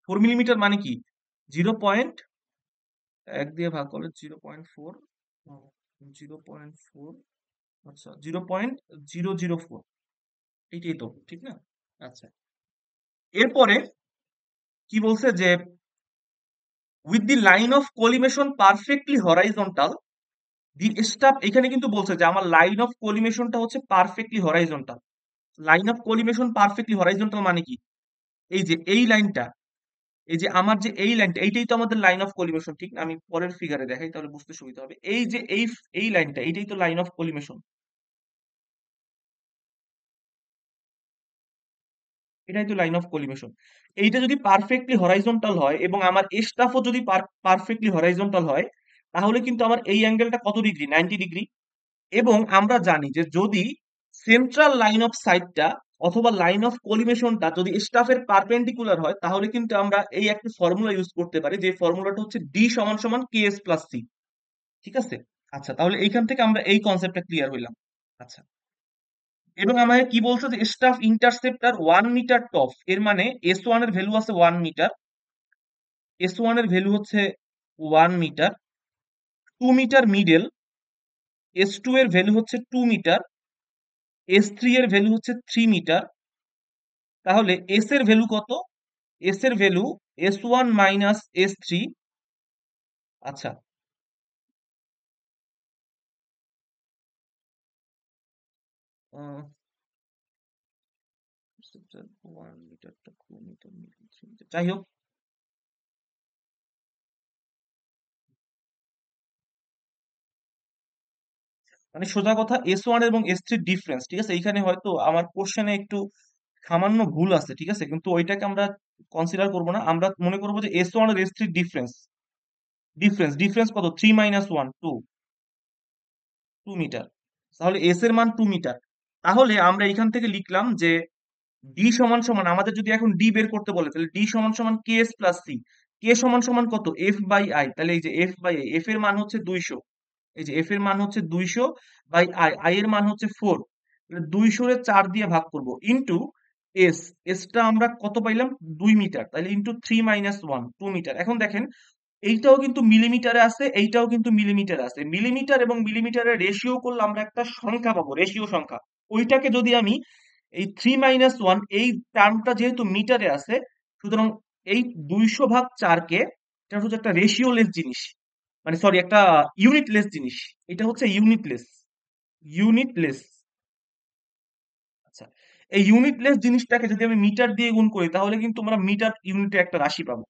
4 মিলিমিটার মানে কি? 0.1 দিয়ে ভাগ করলে 0.4, 0.4, আচ্ছা 0.004, এইটাই তো, ঠিক না? আচ্ছা, এরপরে কি বলছে যে with the line of collimation perfectly horizontal the staff. এখানে কিন্তু বলছে যে আমার লাইন অফ কোলিমেশনটা হচ্ছে perfectly horizontal. Line of collimation perfectly horizontal মানে কি? এই যে এই লাইনটা, এই যে আমার যে এই লাইনটা এইটাই তো আমাদের লাইন অফ কলিমেশন, ঠিক না? আমি পরের ফিগারে দেখাই তাহলে বুঝতে সুবিধা হবে। এই যে এই লাইনটা এইটাই তো লাইন অফ কলিমেশন, এটাই তো লাইন অফ কলিমেশন। এইটা যদি পারফেক্টলি হরাইজন্টাল হয় এবং আমার স্টাফও যদি পারফেক্টলি হরাইজন্টাল হয় তাহলে কিন্তু আমার এই অ্যাঙ্গেলটা কত ডিগ্রি? 90 ডিগ্রি। এবং আমরা জানি যে যদি সেন্ট্রাল লাইন অফ সাইটটা অথবা লাইন অফ কলিমেশনটা যদি স্টাফের পারপেন্ডিকুলার হয় তাহলে কিন্তু আমরা এই একটা ফর্মুলা ইউজ করতে পারি, যে ফর্মুলাটা হচ্ছে ডি সমান সমান কে এস প্লাস সি, ঠিক আছে? আচ্ছা, তাহলে এইখান থেকে আমরা এই কনসেপ্টটা ক্লিয়ার হইলাম। আচ্ছা। এবং আমাকে কি বলছে যে স্টাফ ইন্টারসেপ্টার 1 মিটার টপ, এর মানে S1 এর ভ্যালু আছে 1 মিটার, S1 এর ভ্যালু হচ্ছে 1 মিটার, 2 মিটার মিডল, S2 এর ভ্যালু হচ্ছে 2 মিটার, S3 এর ভ্যালু হচ্ছে 3 মিটার। তাহলে এস এর ভ্যালু কত? এস এর ভ্যালু S1 মাইনাস S3। আচ্ছা, আহ, 1 মিটার, 2 মিটার, যাই হোক, মানে সোজা কথা S1 এবং S3 ডিফারেন্স, ঠিক আছে, এইখানে হয়তো আমার কোশ্চেনে একটু সামান্য ভুল আছে, ঠিক আছে, কিন্তু ওইটাকে আমরা কনসিডার করব না, আমরা মনে করবো যে S1 আর S3 ডিফারেন্স, ডিফারেন্স কত? 3 - 1 2 মিটার। তাহলে এস এর মান 2 মিটার। তাহলে আমরা এখান থেকে লিখলাম যে ডি সমান সমান, আমাদের যদি এখন ডি বের করতে বলে তাহলে ডি সমান সমান K S plus C. K সমান সমান কত? F by I. তাহলে এই যে এফ বাই আই, এফ এর মান হচ্ছে 200, এই যে এফ এর মান হচ্ছে 200 বাই আই, আই এর মান হচ্ছে 4। 200 এর 4 দিয়ে ভাগ করব ইন্টু এস, এসটা আমরা কত পাইলাম? 2 মিটার, তাহলে ইন্টু 3 - 1 2 মিটার। এখন দেখেন এইটাও কিন্তু মিলিমিটারে আছে, এইটাও কিন্তু মিলিমিটারে আছে, মিলিমিটার এবং মিলিমিটারের রেশিও করলে আমরা একটা সংখ্যা পাবো, রেশিও সংখ্যা। ওইটাকে যদি আমি এই 3 - 1, এই টার্মটা যেহেতু মিটারে আছে, সুতরাং এই 200/4 কে, এটা হচ্ছে একটা রেশিওলেস জিনিস, মানে সরি, একটা ইউনিটলেস জিনিস, এটা হচ্ছে ইউনিটলেস, ইউনিটলেস। আচ্ছা, এই ইউনিটলেস জিনিসটাকে যদি আমি মিটার দিয়ে গুণ করি তাহলে কিন্তু আমরা মিটার ইউনিটে একটা রাশি পাবো।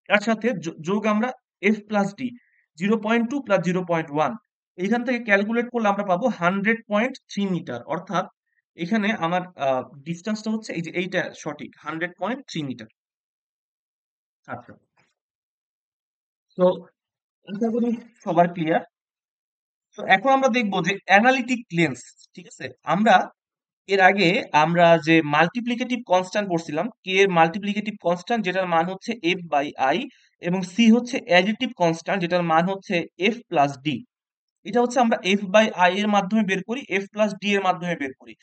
তার সাথে যোগ আমরা এফ প্লাস ডি, 0.2 প্লাস 0.1, এইখান থেকে ক্যালকুলেট করলে আমরা পাবো 100.3 মিটার। অর্থাৎ এখানে আমার ডিস্টেন্সটা হচ্ছে এই যে এইটা সঠিক, 100.3 মিটার। আচ্ছা, তো আশা করি সবার ক্লিয়ার। তো এখন আমরা দেখবো যে অ্যানালিটিক লেন্স, ঠিক আছে। আমরা এর আগে আমরা যে মাল্টিপ্লিকেটিভ কনস্ট্যান্ট পড়ছিলাম, কে এর মাল্টিপ্লিকেটিভ কনস্ট্যান্ট যেটার মান হচ্ছে এফ বাই আই, এবং সি হচ্ছে অ্যাডিটিভ কনস্ট্যান্ট যেটার মান হচ্ছে এফ প্লাস ডি। এটা হচ্ছে আমরা এফ বাই আই এর মাধ্যমে বের করি, এফ প্লাস ডি এর মাধ্যমে বের করি।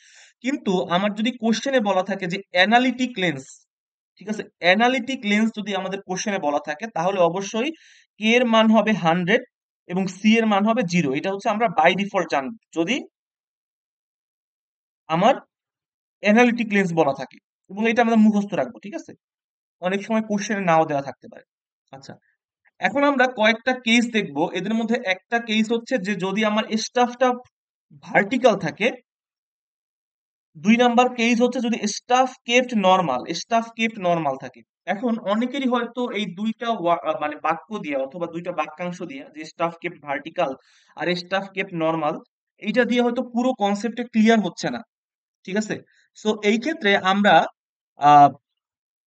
কিন্তু আমার যদি কোশ্চেনে বলা থাকে যে অ্যানালিটিক লেন্স, ঠিক আছে, অ্যানালিটিক লেন্স যদি আমাদের কোশ্চেনে বলা থাকে তাহলে অবশ্যই কে এর মান হবে 100 এবং সি এর মান হবে 0। এটা হচ্ছে আমরা বাই ডিফল্ট জানব যদি আমার অ্যানালিটিক লেন্স বলা থাকে, এবং এটা আমরা মুখস্থ রাখবো, ঠিক আছে। অনেক সময় কোশ্চেনে নাও দেওয়া থাকতে পারে। আচ্ছা, এখন আমরা কয়েকটা কেস দেখবো, এদের মধ্যে একটা কেস হচ্ছে যে যদি আমার স্টাফটা ভার্টিক্যাল থাকে, 2 নাম্বার কেস হচ্ছে যদি স্টাফ কেপ্ট নরমাল থাকে। এখন অনেকেরই হয়তো এই দুইটা মানে বাক্য দিয়ে অথবা দুইটা বাক্যাংশ দিয়ে, যে স্টাফ কেপ্ট ভার্টিক্যাল আর স্টাফ কেপ্ট নরমাল, এইটা দিয়ে হয়তো পুরো কনসেপ্টে ক্লিয়ার হচ্ছে না, ঠিক আছে। সো এই ক্ষেত্রে আমরা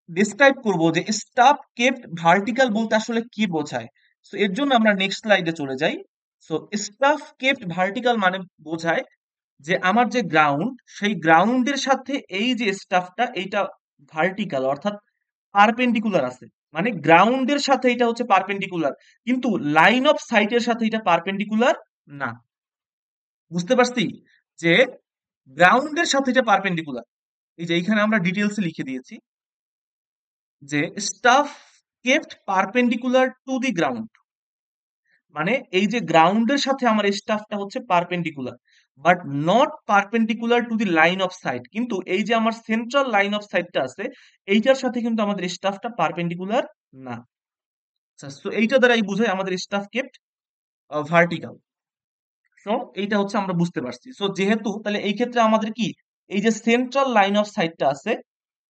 ডিসক্রাইব করব যে স্টাফ কেপ্ট ভার্টিক্যাল বলতে আসলে কি বোঝায়। সো এর জন্য আমরা নেক্সট স্লাইডে চলে যাই। সো স্টাফ কেপ্ট ভার্টিক্যাল মানে বোঝায় যে আমার যে গ্রাউন্ড, সেই গ্রাউন্ডের সাথে এই যে স্টাফটা, এইটা ভার্টিক্যাল, অর্থাৎ পারপেন্ডিকুলার আছে। মানে গ্রাউন্ডের সাথে এটা হচ্ছে পারপেন্ডিকুলার, কিন্তু লাইন অফ সাইটের সাথে এটা পারপেন্ডিকুলার না। বুঝতে পারছি যে গ্রাউন্ডের সাথে এটা পারপেন্ডিকুলার। এই যে এইখানে আমরা ডিটেলসে লিখে দিয়েছি যে staff kept perpendicular to the ground, মানে এই যে গ্রাউন্ডের সাথে আমার স্টাফটা হচ্ছে perpendicular, but not perpendicular to the line of site. কিন্তু এই যে আমার সেন্ট্রাল লাইন অফ সাইটটা আছে, এইটার সাথে কিন্তু আমাদের স্টাফটা পারপেন্ডিকুলার না। তো এইটা দ্বারাই বোঝায় আমাদের স্টাফ কেপ্ট ভার্টিক্যাল। সো এইটা হচ্ছে আমরা বুঝতে পারছি। সো যেহেতু তাহলে এই ক্ষেত্রে আমাদের কি, এই যে সেন্ট্রাল লাইন অফ সাইটটা আছে,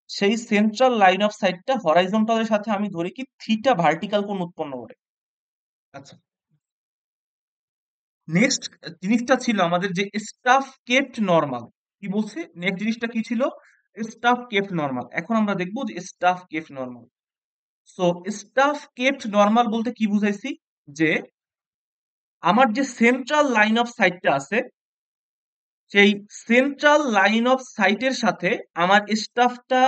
সেই সেন্ট্রাল লাইন অফ সাইটটা হরাইজন্টালের সাথে আমি ধরি কি থিটা ভার্টিক্যাল কোণ উৎপন্ন করে। আচ্ছা, নেক্সট জিনিসটা ছিল আমাদের যে স্টাফ কেপ্ট নরমাল। কি বলছে? নেক্সট জিনিসটা কি ছিল? Staff kept normal. এখন আমরা দেখবো যে staff kept normal. So staff kept normal বলতে কি বুঝাইছি? যে আমার যে সেন্ট্রাল লাইন অফ সাইটটা আছে, সেই সেন্ট্রাল লাইন অফ সাইটের সাথে আমার স্টাফটা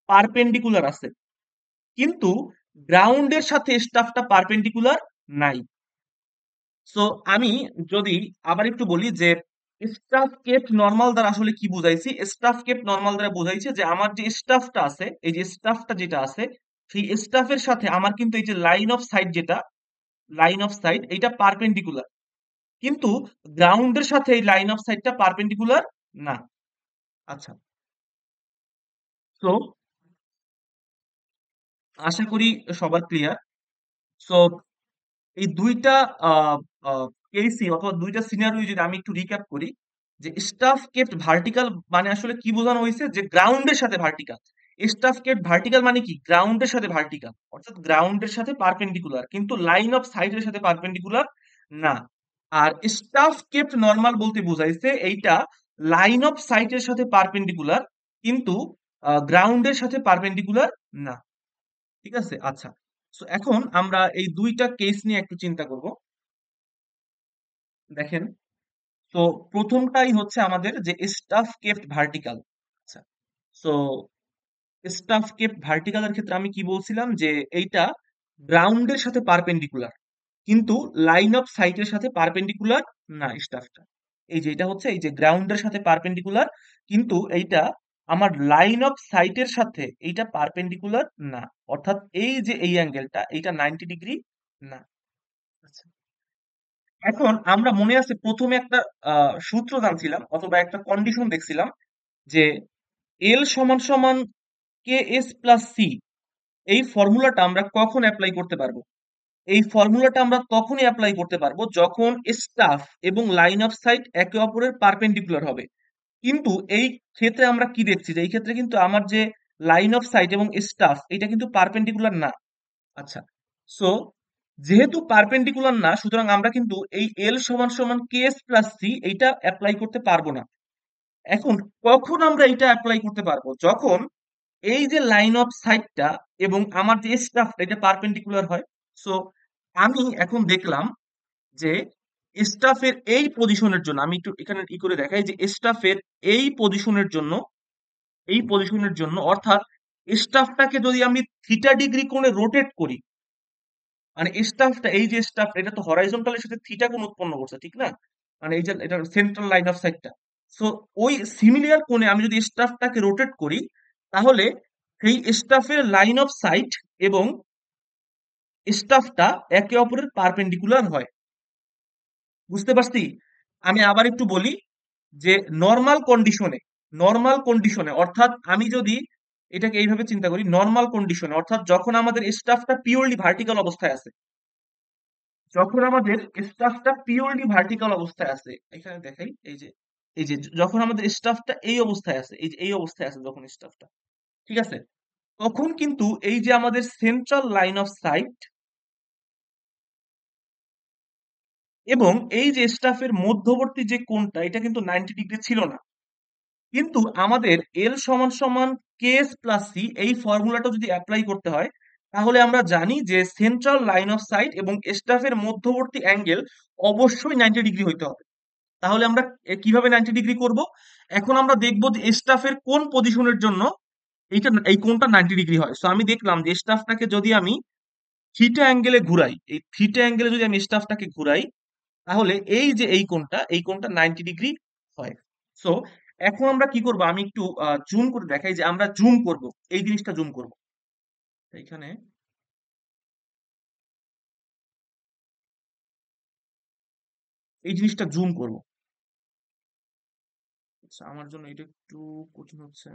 পারপেন্ডিকুলার আছে, কিন্তু গ্রাউন্ডের সাথে স্টাফটা পারপেন্ডিকুলার নাই। সো আমি যদি আবার একটু বলি যে স্টাফ কেপ্ট নর্মাল দ্বারা আসলে কি বুঝাইছি? স্টাফ কেপ্ট নর্মাল দ্বারা বুঝাইছে যে আমার যে স্টাফটা আছে, এই যে স্টাফটা যেটা আছে, সেই স্টাফের সাথে আমার কিন্তু এই যে লাইন অফ সাইট যেটা, লাইন অফ সাইট এইটা পারপেন্ডিকুলার। কিন্তু গ্রাউন্ডের সাথে এই লাইন অফ সাইটটা পারপেন্ডিকুলার না। আচ্ছা, তো আশা করি সবার ক্লিয়ার। সো এই দুইটা কেসই অথবা দুইটা সিনারিও যদি আমি একটু রিক্যাপ করি, যে স্টাফ কেপ্ট ভার্টিক্যাল মানে আসলে কি বোঝানো হয়েছে, যে গ্রাউন্ডের সাথে ভার্টিক্যাল। স্টাফ কেপ্ট ভার্টিক্যাল মানে কি, গ্রাউন্ডের সাথে ভার্টিক্যাল, অর্থাৎ গ্রাউন্ডের সাথে পারপেন্ডিকুলার, কিন্তু লাইন অফ সাইটের সাথে পারপেন্ডিকুলার না। আর স্টাফ কেপ্ট নর্মাল বলতে বোঝাইছে এইটা লাইন অফ সাইটের সাথে পারপেন্ডিকুলার, কিন্তু গ্রাউন্ডের সাথে পারপেন্ডিকুলার না। ঠিক আছে, আচ্ছা। তো এখন আমরা এই দুইটা কেস নিয়ে একটু চিন্তা করব। দেখেন, তো প্রথমটাই হচ্ছে আমাদের যে স্টাফ কেপ্ট ভার্টিক্যাল। আচ্ছা, তো স্টাফ কেপ্ট ভার্টিক্যালের ক্ষেত্রে আমি কি বলছিলাম, যে এইটা গ্রাউন্ডের সাথে পারপেন্ডিকুলার, কিন্তু লাইন অফ সাইটের সাথে পারপেন্ডিকুলার না স্টাফটা। এই যে এটা হচ্ছে এই যে গ্রাউন্ডের সাথে পারপেন্ডিকুলার, কিন্তু এইটা আমার লাইন অফ সাইটের সাথে এইটা পারপেন্ডিকুলার না। অর্থাৎ এই যে এই অ্যাঙ্গেলটা এইটা 90 ডিগ্রি না। আচ্ছা, এখন আমরা মনে আছে প্রথমে একটা সূত্র জানছিলাম অথবা একটা কন্ডিশন দেখছিলাম, যে এল সমান সমান কে এস প্লাস সি। এই ফর্মুলাটা আমরা কখন অ্যাপ্লাই করতে পারবো? এই ফর্মুলাটা আমরা তখনই অ্যাপ্লাই করতে পারবো যখন স্টাফ এবং লাইন অফ সাইট একে অপরের পারপেন্ডিকুলার হবে। কিন্তু এই ক্ষেত্রে আমরা কি দেখছি, যে এই ক্ষেত্রে কিন্তু আমার যে লাইন অফ সাইট এবং স্টাফ এটা কিন্তু পারপেন্ডিকুলার না। আচ্ছা, সো যেহেতু পারপেন্ডিকুলার না, সুতরাং আমরা কিন্তু এই এল সমান সমান কে এস প্লাস সি এইটা অ্যাপ্লাই করতে পারবো না। এখন কখন আমরা এটা অ্যাপ্লাই করতে পারবো? যখন এই যে লাইন অফ সাইটটা এবং আমার যে স্টাফ এটা পারপেন্ডিকুলার হয়। সো আমি এখন দেখলাম যে স্টাফের এই পজিশনের জন্য আমি একটু এখানে ই করে দেখাই, যে স্টাফের এই পজিশনের জন্য, এই পজিশনের জন্য অর্থাৎ স্টাফটাকে যদি আমি থিটা ডিগ্রি কোণে রোটেট করি, মানে স্টাফটা এই যে স্টাফ এটা তো হরাইজন্টালের সাথে থিটা কোণ উৎপন্ন করছে, ঠিক না? মানে এই যে এটা সেন্ট্রাল লাইন অফ সাইটটা। সো ওই সিমিলার কোণে আমি যদি স্টাফটাকে রোটেট করি, তাহলে সেই স্টাফের লাইন অফ সাইট এবং স্টাফটা একে অপরের পারপেন্ডিকুলার হয়। বুঝতে পারছি? আমি আবার একটু বলি, যে নর্মাল কন্ডিশনে, নর্মাল কন্ডিশনে অর্থাৎ আমি যদি এটাকে এইভাবে চিন্তা করি, নর্মাল কন্ডিশনে অর্থাৎ যখন আমাদের স্টাফটা পিওরলি ভার্টিক্যাল অবস্থায় আছে, যখন আমাদের স্টাফটা পিওরলি ভার্টিক্যাল অবস্থায় আছে, এখানে দেখাই, এই যে যখন আমাদের স্টাফটা এই অবস্থায় আছে, এই যে এই অবস্থায় আছে যখন স্টাফটা, ঠিক আছে, তখন কিন্তু এই যে আমাদের সেন্ট্রাল লাইন অফ সাইট এবং এই যে স্টাফের মধ্যবর্তী যে কোণটা এটা কিন্তু 90 ডিগ্রি ছিল না। কিন্তু আমাদের এল সমান সমান কে এস প্লাস সি এই ফর্মুলাটা যদি অ্যাপ্লাই করতে হয়, তাহলে আমরা জানি যে সেন্ট্রাল লাইন অফ সাইট এবং স্টাফের মধ্যবর্তী অ্যাঙ্গেল অবশ্যই 90 ডিগ্রি হইতে হবে। তাহলে আমরা কিভাবে 90 ডিগ্রি করব? এখন আমরা দেখব যে স্টাফের কোন পজিশনের জন্য এই কোণটা 90 ডিগ্রি হয়। সো আমি দেখলাম যে স্টাফটাকে যদি আমি থিটা অ্যাঙ্গেলে ঘুরাই, এই থিটা অ্যাঙ্গেলে যদি আমি স্টাফটাকে ঘুরাই, তাহলে এই যে এই কোণটা 90 ডিগ্রি হয়। সো এখন আমরা কি করব, আমি একটু জুম করে দেখাই, যে আমরা জুম করব, এই জিনিসটা জুম করব এইখানে, এই জিনিসটা জুম করব। আচ্ছা, আমার জন্য এটা একটু কঠিন হচ্ছে।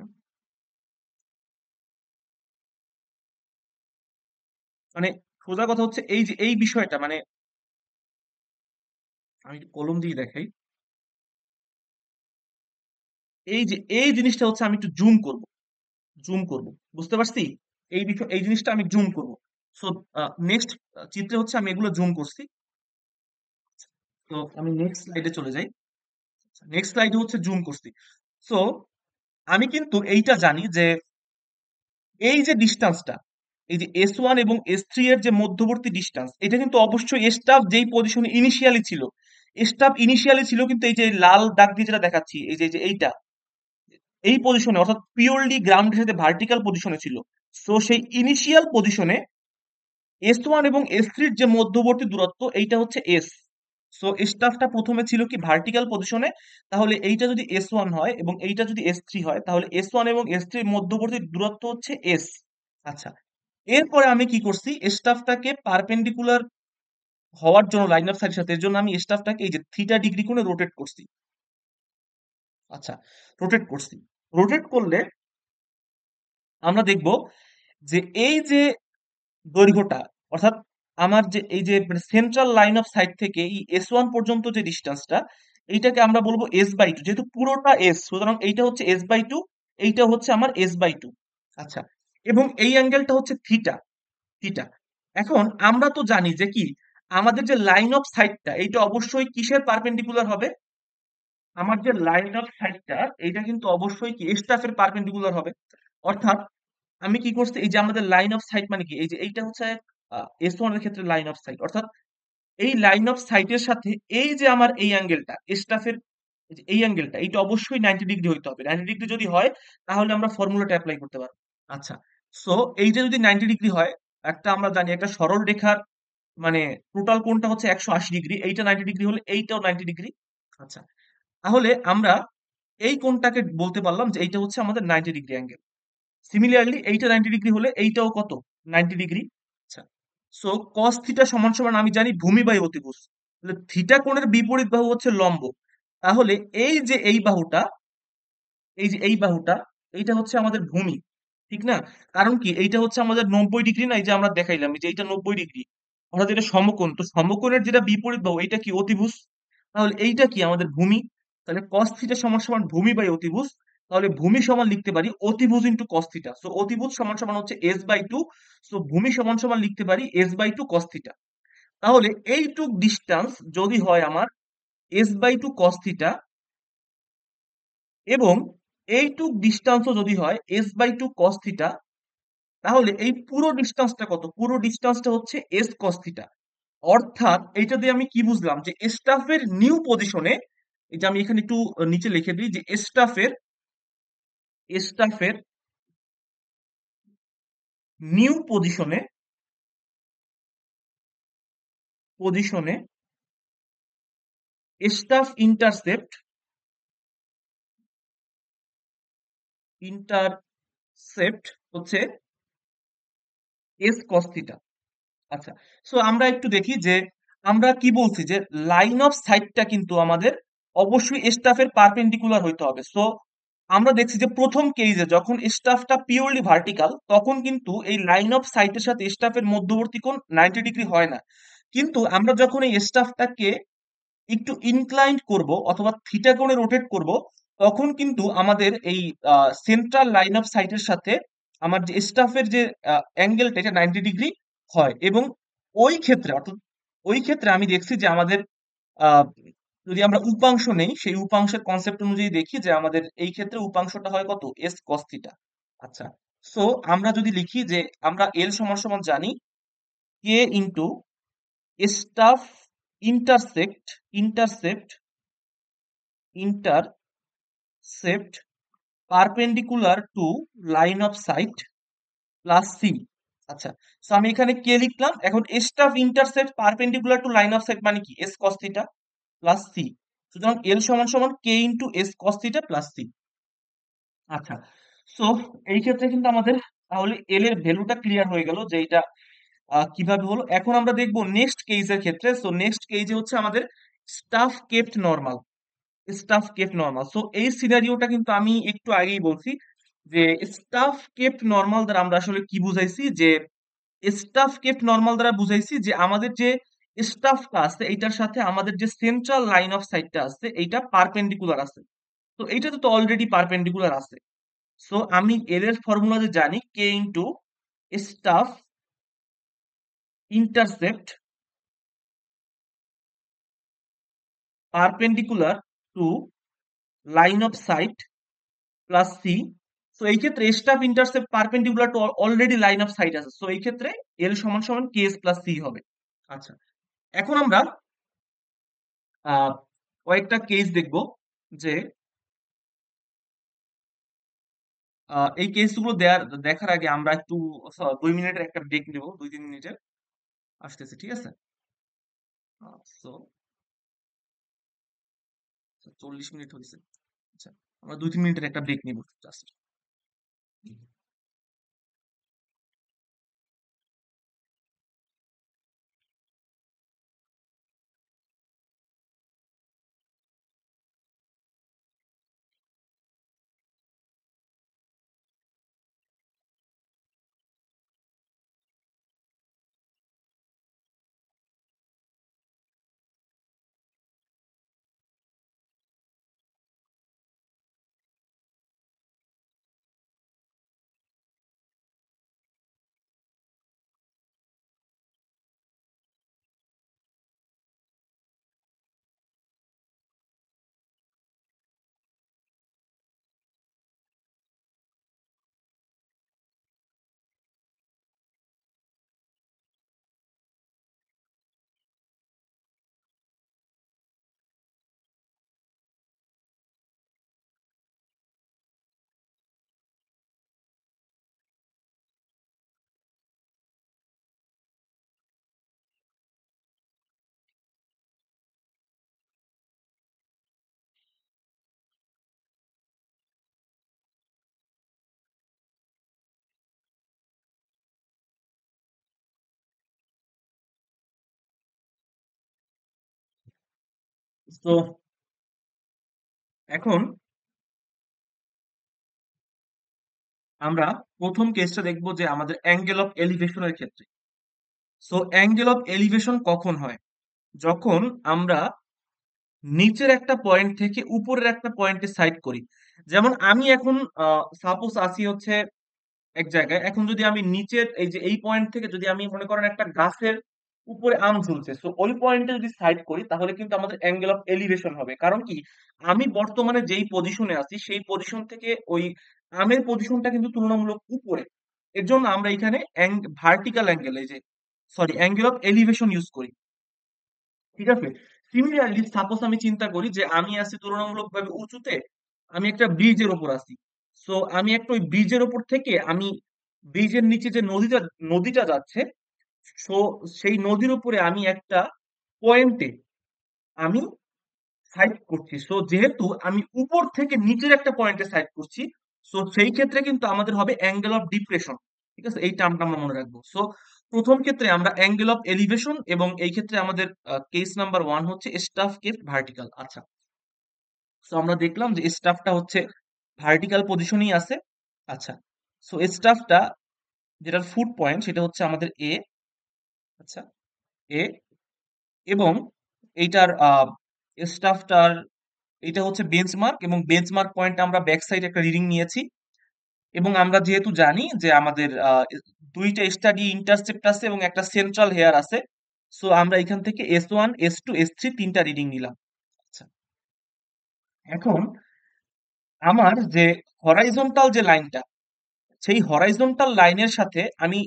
মানে সোজা কথা হচ্ছে এই যে এই বিষয়টা, মানে আমি একটু কলম দিয়ে দেখাই, এই যে এই জিনিসটা হচ্ছে আমি একটু জুম করব, জুম করব। বুঝতে পারছি? এই বিষয় এই জিনিসটা আমি জুম করব। সো নেক্সট চিত্রে হচ্ছে আমি এগুলো জুম করছি। তো আমি নেক্সট স্লাইডে চলে যাই। নেক্সট স্লাইডে হচ্ছে জুম করছি। সো আমি কিন্তু এইটা জানি যে এই যে ডিস্টেন্সটা, এই যে S1 এবং S3 এর যে মধ্যবর্তী ডিস্টেন্স, এটা কিন্তু অবশ্যই স্টাফ যেই পজিশনে ইনিশিয়ালি ছিল, স্টাফ ইনিশিয়ালি ছিল কিন্তু এই যে লাল দাগ দিয়ে যেটা দেখাচ্ছি, এই যে এইটা এই পজিশনে অর্থাৎ পিওরলি গ্রাউন্ডের সাথে ভার্টিক্যাল পজিশনে ছিল। সো সেই ইনিশিয়াল পজিশনে S1 এবং S3 এর যে মধ্যবর্তী দূরত্ব এইটা হচ্ছে S। সো স্টাফটা প্রথমে ছিল কি ভার্টিক্যাল পজিশনে, তাহলে এইটা যদি S1 হয় এবং এইটা যদি S3 হয়, তাহলে S1 এবং S3 মধ্যবর্তী দূরত্ব হচ্ছে S। আচ্ছা, এরপরে আমি কি করছি, স্টাফটাকে পারপেন্ডিকুলার হওয়ার জন্য লাইন অফ সাইটের সাথে, এর জন্য আমি স্টাফটাকে এই যে থিটা ডিগ্রি কোণে রোটেট করছি। আচ্ছা, রোটেট করছি। রোটেট করলে আমরা দেখব যে এই যে দৈর্ঘ্যটা, অর্থাৎ আমার যে এই যে সেন্ট্রাল লাইন অফ সাইট থেকে এই S1 পর্যন্ত যে ডিস্টেন্সটা, এইটাকে আমরা বলবো S/2, যেহেতু পুরোটা S, সুতরাং এইটা হচ্ছে S/2, এইটা হচ্ছে আমার S/2। আচ্ছা, এবং এই অ্যাঙ্গেলটা হচ্ছে থিটা। থিটা। এখন আমরা তো জানি যে কি, আমাদের যে লাইন অফ সাইটটা এইটা অবশ্যই কিসের পারপেন্ডিকুলার হবে? আমার যে লাইন অফ সাইটটা এইটা কিন্তু অবশ্যই কি স্টাফের পারপেন্ডিকুলার হবে। অর্থাৎ আমি কি করছি, এই যে আমাদের লাইন অফ সাইট মানে কি, এই যে এইটা হচ্ছে S1 এর ক্ষেত্রে লাইন অফ সাইট, অর্থাৎ এই লাইন অফ সাইটের সাথে এই যে আমার এই অ্যাঙ্গেলটা স্টাফের, এই অ্যাঙ্গেলটা এইটা অবশ্যই 90 ডিগ্রি হইতে হবে। 90 ডিগ্রি যদি হয় তাহলে আমরা ফর্মুলাটা অ্যাপ্লাই করতে পারবো। আচ্ছা, সো এইটা যদি 90 ডিগ্রি হয়, একটা আমরা জানি একটা সরল রেখার মানে টোটাল কোণটা হচ্ছে 180 ডিগ্রি, এইটা 90 ডিগ্রি হলে এইটাও 90 ডিগ্রি। আচ্ছা, তাহলে আমরা এই কোণটাকে বলতে পারলাম যে এইটা হচ্ছে আমাদের 90 ডিগ্রি অ্যাঙ্গেল। সিমিলারলি এইটা 90 ডিগ্রি হলে এইটাও কত, 90 ডিগ্রি। আচ্ছা, সো cos থিটা সমান সমান আমি জানি ভূমি বাই অতিভুজ, তাহলে থিটা কোণের বিপরীত বাহু হচ্ছে লম্ব। তাহলে এই যে এই বাহুটা, এই যে এই বাহুটা, এইটা হচ্ছে আমাদের ভূমি, ঠিক না? কারণ কি, এইটা হচ্ছে আমাদের 90 ডিগ্রি না, এই যে আমরা দেখাইলাম এই যে এইটা 90 ডিগ্রি, অর্থাৎ এটা সমকোণ। তো সমকোণের যেটা বিপরীত বাহু এইটা কি, অতিভুজ। তাহলে এইটা কি আমাদের ভূমি। তাহলে cos থিটা সমান সমান ভূমি বাই অতিভুজ। তাহলে ভূমি সমান লিখতে পারি অতিভুজ ইন্টু cos থিটা। সো অতিভুজ সমান সমান হচ্ছে S/2। সো ভূমি সমান সমান লিখতে পারি S/2 cos থিটা। তাহলে এইটুক ডিস্টেন্স যদি হয় আমার S/2 cos থিটা, এবং এইটুক ডিস্টেন্সও যদি হয় S/2 cos থিটা, তাহলে এই পুরো ডিস্টেন্সটা কত? পুরো ডিস্টেন্সটা হচ্ছে S cos থিটা। অর্থাৎ এইটা দিয়ে আমি কি বুঝলাম, যে স্টাফের নিউ পজিশনে, এই যে আমি এখানে একটু নিচে লিখে দিই যে স্টাফের নিউ পজিশনে স্টাফ ইন্টারসেপ্ট হচ্ছে S cos থিটা। আচ্ছা, সো আমরা একটু দেখি যে আমরা কি বলছি, যে লাইন অফ সাইটটা কিন্তু আমাদের অবশ্যই স্টাফের পারপেন্ডিকুলার হইতে হবে। সো আমরা দেখছি যে প্রথম কেসে যখন স্টাফটা পিওরলি ভার্টিক্যাল, তখন কিন্তু এই লাইন অফ সাইটের সাথে স্টাফের মধ্যবর্তী কোণ 90 ডিগ্রি হয় না। কিন্তু আমরা যখন এই স্টাফটাকে একটু ইনক্লাইন্ড করব অথবা থিটা কোণে রোটেট করব, তখন কিন্তু আমাদের এই সেন্ট্রাল লাইন অফ সাইটের সাথে আমার যে স্টাফের যে অ্যাঙ্গেলটা এটা 90 ডিগ্রি হয়। এবং ওই ক্ষেত্রে, অর্থাৎ ওই ক্ষেত্রে আমি দেখছি যে আমাদের আহ, যদি আমরা উপাংশ নেই, সেই উপাংশের কনসেপ্ট অনুযায়ী দেখি যে আমাদের এই ক্ষেত্রে উপাংশটা হয় কত, S cos থিটা। আচ্ছা, সো আমরা যদি লিখি যে আমরা এল সমান সমান জানি K into staff intercept intercept intercept perpendicular to line of sight plus C. আচ্ছা, সো আমি এখানে কে লিখলাম। এখন staff intercept perpendicular to line of sight মানে কি, S cos theta plus C. সুতরাং এল সমান সমান K into S cos theta plus C. আচ্ছা, সো এই ক্ষেত্রে কিন্তু আমাদের তাহলে এল এর ভ্যালুটা ক্লিয়ার হয়ে গেল যে এটা কিভাবে হলো। এখন আমরা দেখবো নেক্সট কেসের ক্ষেত্রে। সো নেক্সট কেসে হচ্ছে আমাদের staff kept normal. Staff kept normal, so এই সিনারিওটা কিন্তু আমি একটু আগেই বলছি যে স্টাফ কেপ্ট নরমাল দ্বারা আমরা আসলে কি বুঝাইছি, যে স্টাফ কেপ্ট নরমাল দ্বারা বুঝাইছি যে আমাদের যে স্টাফটা আছে এইটার সাথে আমাদের যে সেন্ট্রাল লাইন অফ সাইটটা আছে এইটা পারপেন্ডিকুলার আছে। তো এইটাতে তো অলরেডি পারপেন্ডিকুলার আছে। সো আমি এর এর ফর্মুলা যে জানি K into staff intercept perpendicular to line of sight plus C. So এই ক্ষেত্রে staff intercept perpendicular to already line of sight আছে, সো এই ক্ষেত্রে এল সমান সমান কে এস প্লাস সি হবে। আচ্ছা, এখন আমরা আহ, কয়েকটা কেস দেখব যে এই কেসগুলো দেখার আগে আমরা একটু 2 মিনিটের একটা ব্রেক নেব, 2-3 মিনিটের, আসতেছি, ঠিক আছে? সো 40 মিনিট হয়েছে। আচ্ছা, আমরা 2-3 মিনিটের একটা ব্রেক নিব জাস্ট। তো এখন আমরা প্রথম কেসটা দেখব যে আমাদের অ্যাঙ্গেল অফ এলিভেশনের ক্ষেত্রে। সো অ্যাঙ্গেল অফ এলিভেশন কখন হয়? যখন আমরা নিচের একটা পয়েন্ট থেকে উপরের একটা পয়েন্টে সাইড করি। যেমন আমি এখন সাপোজ আসি হচ্ছে এক জায়গায়, এখন যদি আমি নিচের এই যে এই পয়েন্ট থেকে যদি আমি মনে করেন একটা গাছের উপরে আম ঝুলছে, সো ওই পয়েন্টে যদি সাইড করি তাহলে কিন্তু আমাদের অ্যাঙ্গেল অফ এলিভেশন হবে। কারণ কি, আমি বর্তমানে যেই পজিশনে আছি সেই পজিশন থেকে ওই আমের পজিশনটা কিন্তু তুলনামূলক উপরে। এর জন্য আমরা এখানে ভার্টিক্যাল অ্যাঙ্গেল, এই যে sorry angle of elevation use করি। ঠিক আছে, সিমিলারলি সাপোজ আমি চিন্তা করি যে আমি আছি তুলনামূলকভাবে উঁচুতে, আমি একটা ব্রিজের ওপর আছি। সো আমি একটা ওই ব্রিজের ওপর থেকে আমি ব্রিজের নিচে যে নদীটা নদীটা যাচ্ছে, সো সেই নদীর উপরে আমি একটা পয়েন্টে আমি সাইড করছি। সো যেহেতু আমি উপর থেকে নিচের একটা পয়েন্টে সাইড করছি, সো সেই ক্ষেত্রে কিন্তু আমাদের হবে অ্যাঙ্গেল অফ ডিপ্রেশন। ঠিক আছে, এই টার্মটা আমরা মনে রাখবো। সো প্রথম ক্ষেত্রে আমরা অ্যাঙ্গেল অফ এলিভেশন, এবং এই ক্ষেত্রে আমাদের কেস নাম্বার 1 হচ্ছে স্টাফ কেপ্ট ভার্টিক্যাল। আচ্ছা, সো আমরা দেখলাম যে স্টাফটা হচ্ছে ভার্টিক্যাল পজিশনেই আছে। আচ্ছা, সো স্টাফটা যেটার ফুট পয়েন্ট সেটা হচ্ছে আমাদের এ। আচ্ছা, এ, এবং এইটার স্টাফটার এটা হচ্ছে বেঞ্চমার্ক, এবং বেঞ্চমার্ক পয়েন্ট আমরা ব্যাক সাইড একটা রিডিং নিয়েছি। এবং আমরা যেহেতু জানি যে আমাদের দুইটা স্টাডি ইন্টারসেপ্ট আছে এবং একটা সেন্ট্রাল হেয়ার আছে, সো আমরা এখান থেকে S1 S2 S3 তিনটা রিডিং নিলাম। আচ্ছা, এখন আমার যে হরাইজন্টাল যে লাইনটা, সেই হরাইজন্টাল লাইনের সাথে আমি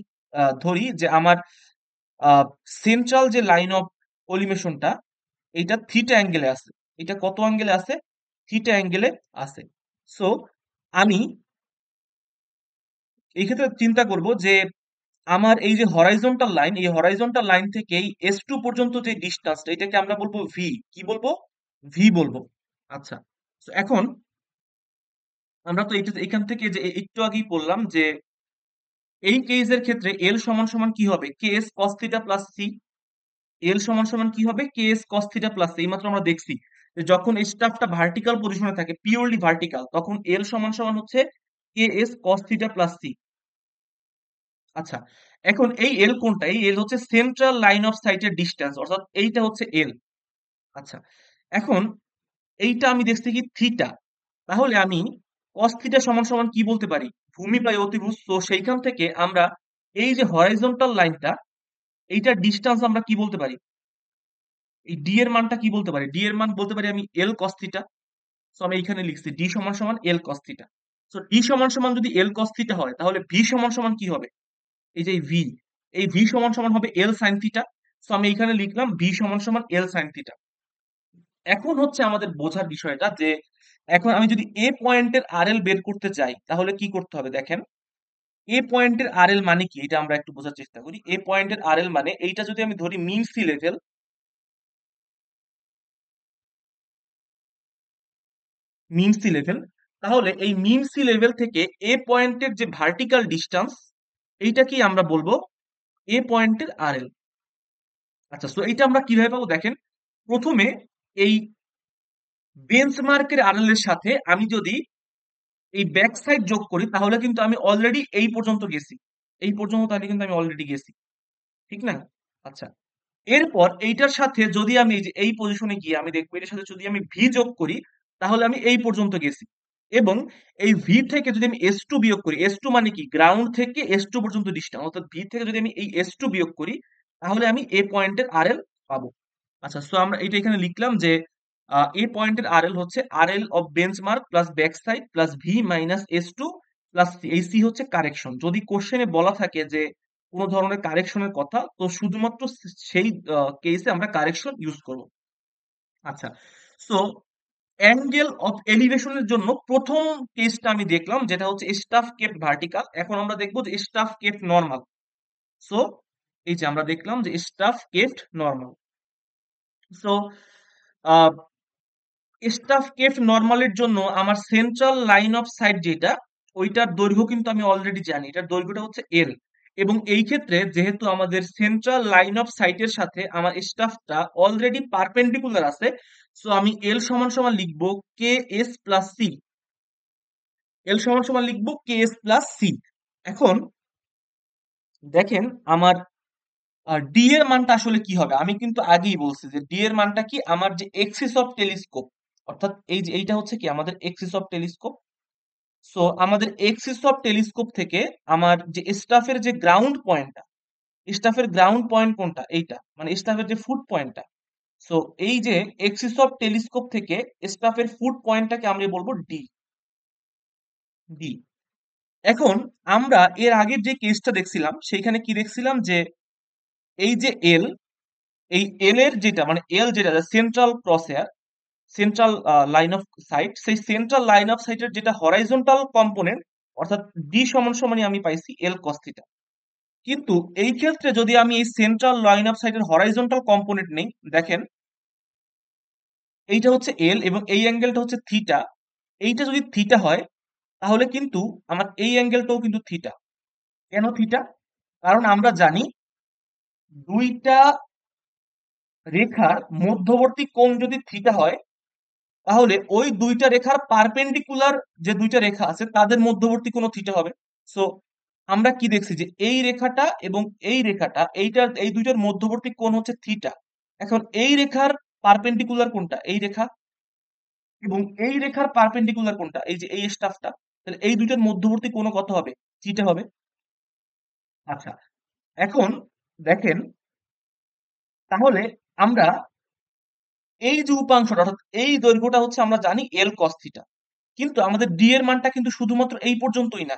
ধরি যে আমার সেন্ট্রাল যে লাইন অফ কলিমেশনটা, এটা থিটা অ্যাঙ্গেলে আছে। এটা কত অ্যাঙ্গেলে আছে? থিটা অ্যাঙ্গেলে আছে। সো আমি এই ক্ষেত্রে চিন্তা করব যে আমার এই যে হরাইজন্টাল লাইন, এই হরাইজন্টাল লাইন থেকে এই S2 পর্যন্ত যে ডিসটেন্সটা, এটাকে আমরা বলবো ভি। কি বলবো? ভি বলবো। আচ্ছা, তো এখন আমরা তো এটা এখান থেকে যে একটু আগেই বললাম যে এই কেসের ক্ষেত্রে এল সমান সমান কি হবে? K S cos theta plus C. L সমান সমান কি হবে? K S cos theta plus C. এইমাত্র আমরা দেখছি যে যখন স্টাফটা ভার্টিক্যাল পজিশনে থাকে, পিওরলি ভার্টিক্যাল, তখন এল সমান সমান হচ্ছে K S cos theta plus C. আচ্ছা, এখন এই এল কোনটা? এই এল হচ্ছে সেন্ট্রাল লাইন অফ সাইটের ডিসটেন্স, অর্থাৎ এইটা হচ্ছে এল। আচ্ছা, এখন এইটা আমি দেখছি কি থিটা, তাহলে আমি cos থিটা সমান সমান কি বলতে পারি? ভূমি বাই অতিভুজ। তো সেইখান থেকে আমরা এই যে হরাইজন্টাল লাইনটা, এইটার ডিসটেন্স আমরা কি বলতে পারি? এই ডি এর মানটা কি বলতে পারি? ডি এর মান বলতে পারি আমি এল cos থিটা। সো আমি এইখানে লিখছি ডি সমান সমান এল cos থিটা। সো ডি সমান সমান যদি এল cos থিটা হয় তাহলে ভি সমান সমান কি হবে? এই যে ভি, এই ভি সমান সমান হবে এল সাইন থিটা। সো আমি এখানে লিখলাম ভি সমান সমান এল সাইন থিটা। এখন হচ্ছে আমাদের বোঝার বিষয়টা যে এখন আমি যদি এ পয়েন্টের আরএল বের করতে চাই তাহলে কি করতে হবে দেখেন। এ পয়েন্টের আরএল মানে কি এটা আমরা একটু বোঝার চেষ্টা করি। এ পয়েন্টের আরএল মানে এইটা যদি আমি ধরি মিন সি লেভেল, মিন সি লেভেল, তাহলে এই মিন সি লেভেল থেকে এ পয়েন্টের যে ভার্টিক্যাল ডিস্টেন্স, এইটা কি আমরা বলবো এ পয়েন্টের আরএল। আচ্ছা, সো এইটা আমরা কিভাবে পাবো দেখেন। প্রথমে এই বেঞ্চমার্কের আরএল এর সাথে আমি যদি এই ব্যাক সাইড যোগ করি, তাহলে কিন্তু আমি অলরেডি এই পর্যন্ত গেছি। এই পর্যন্ত তাহলে কিন্তু আমি অলরেডি গেছি, ঠিক না? আচ্ছা, এরপর এইটার সাথে যদি আমি এই যে এই পজিশনে গিয়ে আমি দেখবো এটার সাথে যদি আমি ভি যোগ করি, তাহলে আমি এই পর্যন্ত গেছি। এবং এই ভি থেকে যদি আমি এস টু বিয়োগ করি, এস টু মানে কি, গ্রাউন্ড থেকে এস টু পর্যন্ত ডিস্টেন্স, অর্থাৎ ভি থেকে যদি আমি এই এস টু বিয়োগ করি, তাহলে আমি এ পয়েন্টের আরএল পাবো। আচ্ছা, সো আমরা এটা এখানে লিখলাম যে এ পয়েন্টের আরএল হচ্ছে RL of benchmark plus back side plus V minus S two plus C. এই সি হচ্ছে কারেকশন। যদি কোশ্চেনে বলা থাকে যে কোনো ধরনের কারেকশনের কথা, তো শুধুমাত্র সেই কেসে আমরা কারেকশন ইউজ করব। আচ্ছা, সো অ্যাঙ্গেল অফ এলিভেশনের জন্য প্রথম কেসটা আমি দেখলাম, যেটা হচ্ছে স্টাফ কেপ্ট ভার্টিক্যাল। এখন আমরা দেখবো যে স্টাফ কেপ্ট নর্মাল। সো এই যে আমরা দেখলাম যে staff kept normal. So staff kept নরমালের জন্য আমার সেন্ট্রাল লাইন অফ সাইট যেটা, ওইটার দৈর্ঘ্য কিন্তু আমি অলরেডি জানি, এটার দৈর্ঘ্যটা হচ্ছে এল। এবং এই ক্ষেত্রে যেহেতু আমাদের সেন্ট্রাল লাইন অফ সাইটের সাথে আমার স্টাফটা অলরেডি পারপেন্ডিকুলার আছে, সো আমি এল সমান সমান লিখবো কে এস প্লাস সি। এল সমান সমান লিখবো কে এস প্লাস সি। এখন দেখেন আমার ডি এর মানটা আসলে কি হবে। আমি কিন্তু আগেই বলছি যে ডি এর মানটা কি, আমার যে এক্সিস অফ টেলিস্কোপ, অর্থাৎ এই যে এইটা হচ্ছে কি আমাদের এক্সিস অফ টেলিস্কোপ। সো আমাদের এক্সিস অফ টেলিস্কোপ থেকে আমার যে স্টাফের যে গ্রাউন্ড পয়েন্টটা, স্টাফের গ্রাউন্ড পয়েন্ট কোনটা, এইটা মানে স্টাফের যে ফুট পয়েন্টটা। সো এই যে এক্সিস অফ টেলিস্কোপ থেকে স্টাফের ফুট পয়েন্টটাকে আমরা বলবো ডি। ডি। এখন আমরা এর আগের যে কেসটা দেখছিলাম, সেইখানে কি দেখছিলাম যে এই যে এল, এই এল এর যেটা মানে এল যেটা central crosshair, central line of sight, সেই সেন্ট্রাল লাইন অফ সাইটের যেটা হরাইজন্টাল কম্পোনেন্ট, অর্থাৎ ডি সমান সমানই আমি পাইছি এল কস থিটা। কিন্তু এই ক্ষেত্রে যদি আমি এই সেন্ট্রাল লাইন অফ সাইটের হরাইজন্টাল কম্পোনেন্ট নেই, দেখেন এইটা হচ্ছে এল এবং এই অ্যাঙ্গেলটা হচ্ছে থিটা। এইটা যদি থিটা হয়, তাহলে কিন্তু আমার এই অ্যাঙ্গেলটাও কিন্তু থিটা। কেন থিটা? কারণ আমরা জানি দুইটা রেখার মধ্যবর্তী কোণ যদি থিটা হয়, তাহলে ওই দুইটা রেখার পারপেন্ডিকুলার যে দুইটা রেখা আছে তাদের মধ্যবর্তী কোণ থিটা হবে। সো আমরা কি দেখছি যে এই রেখাটা এবং এই রেখাটা, এইটার এই দুইটার মধ্যবর্তী কোণ হচ্ছে থিটা। এখন এই রেখার পারপেন্ডিকুলার কোনটা, এই রেখা, এবং এই রেখার পারপেন্ডিকুলার কোনটা, এই যে এই স্টাফটা। তাহলে এই দুইটার মধ্যবর্তী কোণ কত হবে, থিটা হবে। আচ্ছা, এখন দেখেন, তাহলে আমরা এই যে উপাংশটা, অর্থাৎ এই দৈর্ঘ্যটা হচ্ছে আমরা জানি এল কস থিটা। কিন্তু আমাদের ডি এর মানটা কিন্তু শুধুমাত্র এই পর্যন্তই না।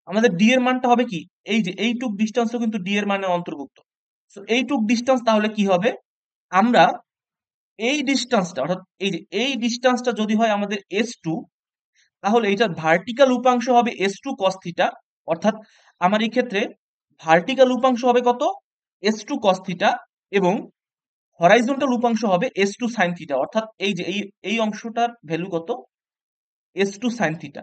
আমাদের ডি এর মানটা হবে কি, এই যে এইটুক ডিস্টেন্সও কিন্তু ডি এর মানে অন্তর্ভুক্ত। সো এইটুক ডিস্টেন্স তাহলে কি হবে, আমরা এই ডিস্টেন্সটা, অর্থাৎ এই যে এই ডিস্টেন্সটা যদি হয় আমাদের এস টু, তাহলে এটার ভার্টিক্যাল উপাংশ হবে এস টু কস থিটা। অর্থাৎ আমার এই ক্ষেত্রে ভার্টিক্যাল উপাংশ হবে কত, এস টু কস থিটা, এবং হরাইজন্টাল উপাংশ হবে এস টু সাইন থিটা। অর্থাৎ এই যে এই অংশটার ভ্যালু কত, এস টু সাইন থিটা।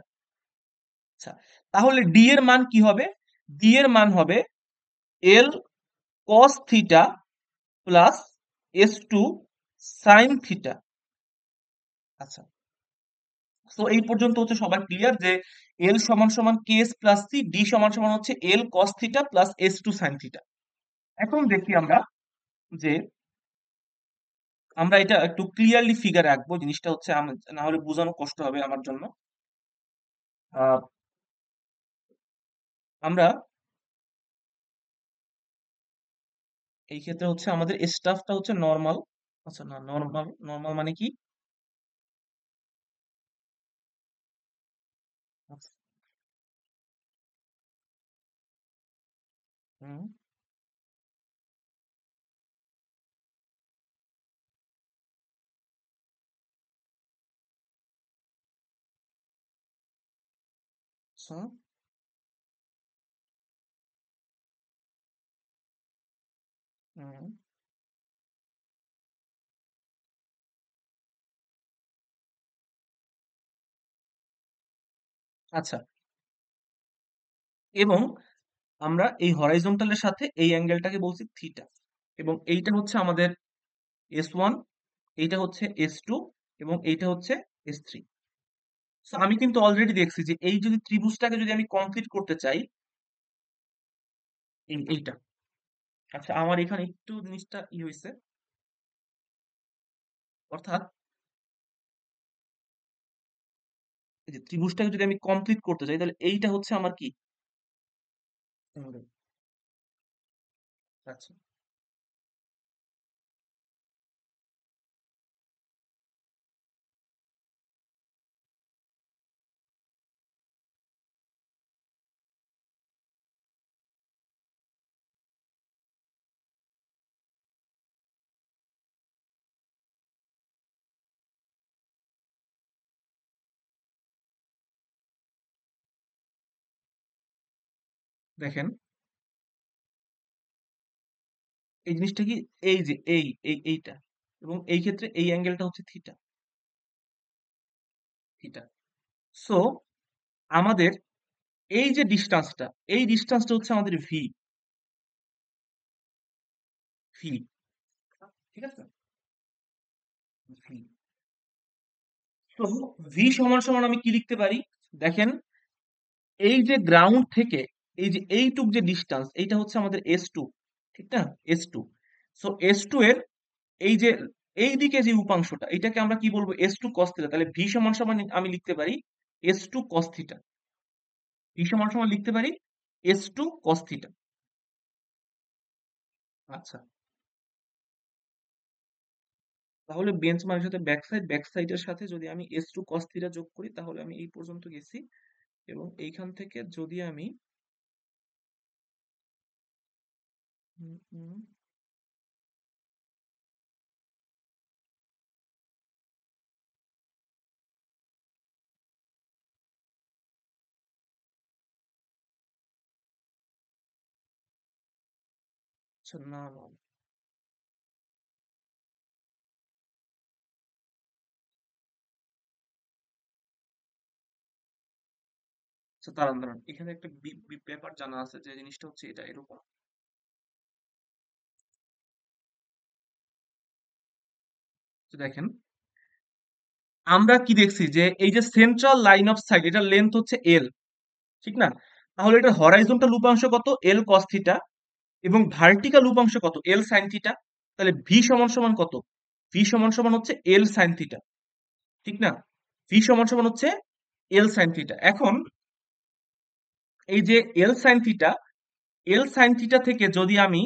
আচ্ছা, তাহলে ডি এর মান কি হবে, ডি এর মান হবে L cos theta plus S two sine theta. আচ্ছা, তো এই পর্যন্ত হচ্ছে সবার ক্লিয়ার যে এল সমান সমান K S plus C, D সমান সমান হচ্ছে L cos theta plus S two sine theta. এখন দেখি আমরা যে আমরা এটা একটু ক্লিয়ারলি ফিগারে আঁকবো, জিনিসটা হচ্ছে না হলে বোঝানো কষ্ট হবে আমার জন্য। আহ, আমরা এই ক্ষেত্রে হচ্ছে আমাদের স্টাফটা হচ্ছে নর্মাল। আচ্ছা, না, নর্মাল নর্মাল মানে কি? আচ্ছা, হুম, আচ্ছা, হুম, আচ্ছা, এবং আমরা এই হরাইজন্টালের সাথে এই অ্যাঙ্গেলটাকে বলছি থিটা, এবং এইটা হচ্ছে আমাদের S1, এইটা হচ্ছে S2, এবং এইটা হচ্ছে S3। সো আমি কিন্তু অলরেডি দেখছি যে এই যদি ত্রিভুজটাকে যদি আমি কমপ্লিট করতে চাই, এইটা, আচ্ছা আমার এখানে একটু জিনিসটা হয়েছে, অর্থাৎ এই যে ত্রিভুজটাকে যদি আমি কমপ্লিট করতে চাই তাহলে এইটা হচ্ছে আমার কি angle। আচ্ছা, দেখেন এই জিনিসটা কি, এই যে এইটা, এবং এই ক্ষেত্রে এই অ্যাঙ্গেলটা হচ্ছে থিটা, থিটা। সো আমাদের এই যে ডিসটেন্সটা, এই ডিসটেন্সটা হচ্ছে আমাদের ভি, ভি, ঠিক আছে, ভি। তো ভি সমান সমান আমি কি লিখতে পারি, দেখেন এই যে গ্রাউন্ড থেকে এই যে এইটুক যে ডিসটেন্স, এইটা হচ্ছে আমাদের S2, ঠিক না, S2। সো S2 এর এই যে এই দিকে যে উপাংশটা, এটাকে আমরা কি বলবো, S2 cos থিটা। তাহলে ভি সমান সমান আমি লিখতে পারি S2 cos থিটা, ভি সমান সমান লিখতে পারি S2 cos থিটা। আচ্ছা, তাহলে বেঞ্চমার্কের সাথে ব্যাক সাইডের সাথে যদি আমি S2 cos থিটা যোগ করি তাহলে আমি এই পর্যন্ত গেছি, এবং এইখান থেকে যদি আমি উম, উম, আচ্ছা, না না, আচ্ছা দাঁড়ান দাঁড়ান, এখানে একটা ব্যাপার জানা আছে, যে জিনিসটা হচ্ছে এটা এরকম, তো দেখেন আমরা কি দেখছি যে এই যে সেন্ট্রাল লাইন অফ সাইট, এটার লেন্থ হচ্ছে এল, ঠিক না, তাহলে এটা হরাইজন্টাল উপাংশ কত, এল কস থিটা, এবং ভার্টিক্যাল উপাংশ কত, এল সাইন থিটা। তাহলে ভি সমান সমান কত, ভি সমান সমান হচ্ছে এল সাইন থিটা, ঠিক না, ভি সমান সমান হচ্ছে এল সাইন থিটা। এখন এই যে এল সাইন থিটা, এল সাইন থিটা থেকে যদি আমি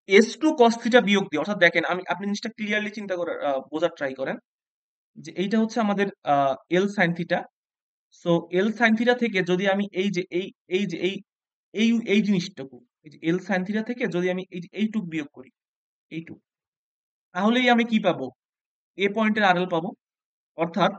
S2 cos থিটা বিয়োগ দিই, অর্থাৎ দেখেন আমি, আপনি জিনিসটা ক্লিয়ারলি চিন্তা করার বোঝার ট্রাই করেন, যে এইটা হচ্ছে আমাদের এল সাইন থিটা। সো এল সাইন থিটা থেকে যদি আমি এই যে এই যে এই জিনিসটুকু, এই যে এল সাইন থিটা থেকে যদি আমি এই যে এইটুক বিয়োগ করি, এইটুক, তাহলেই আমি কি পাবো, এ পয়েন্টের আরএল পাবো। অর্থাৎ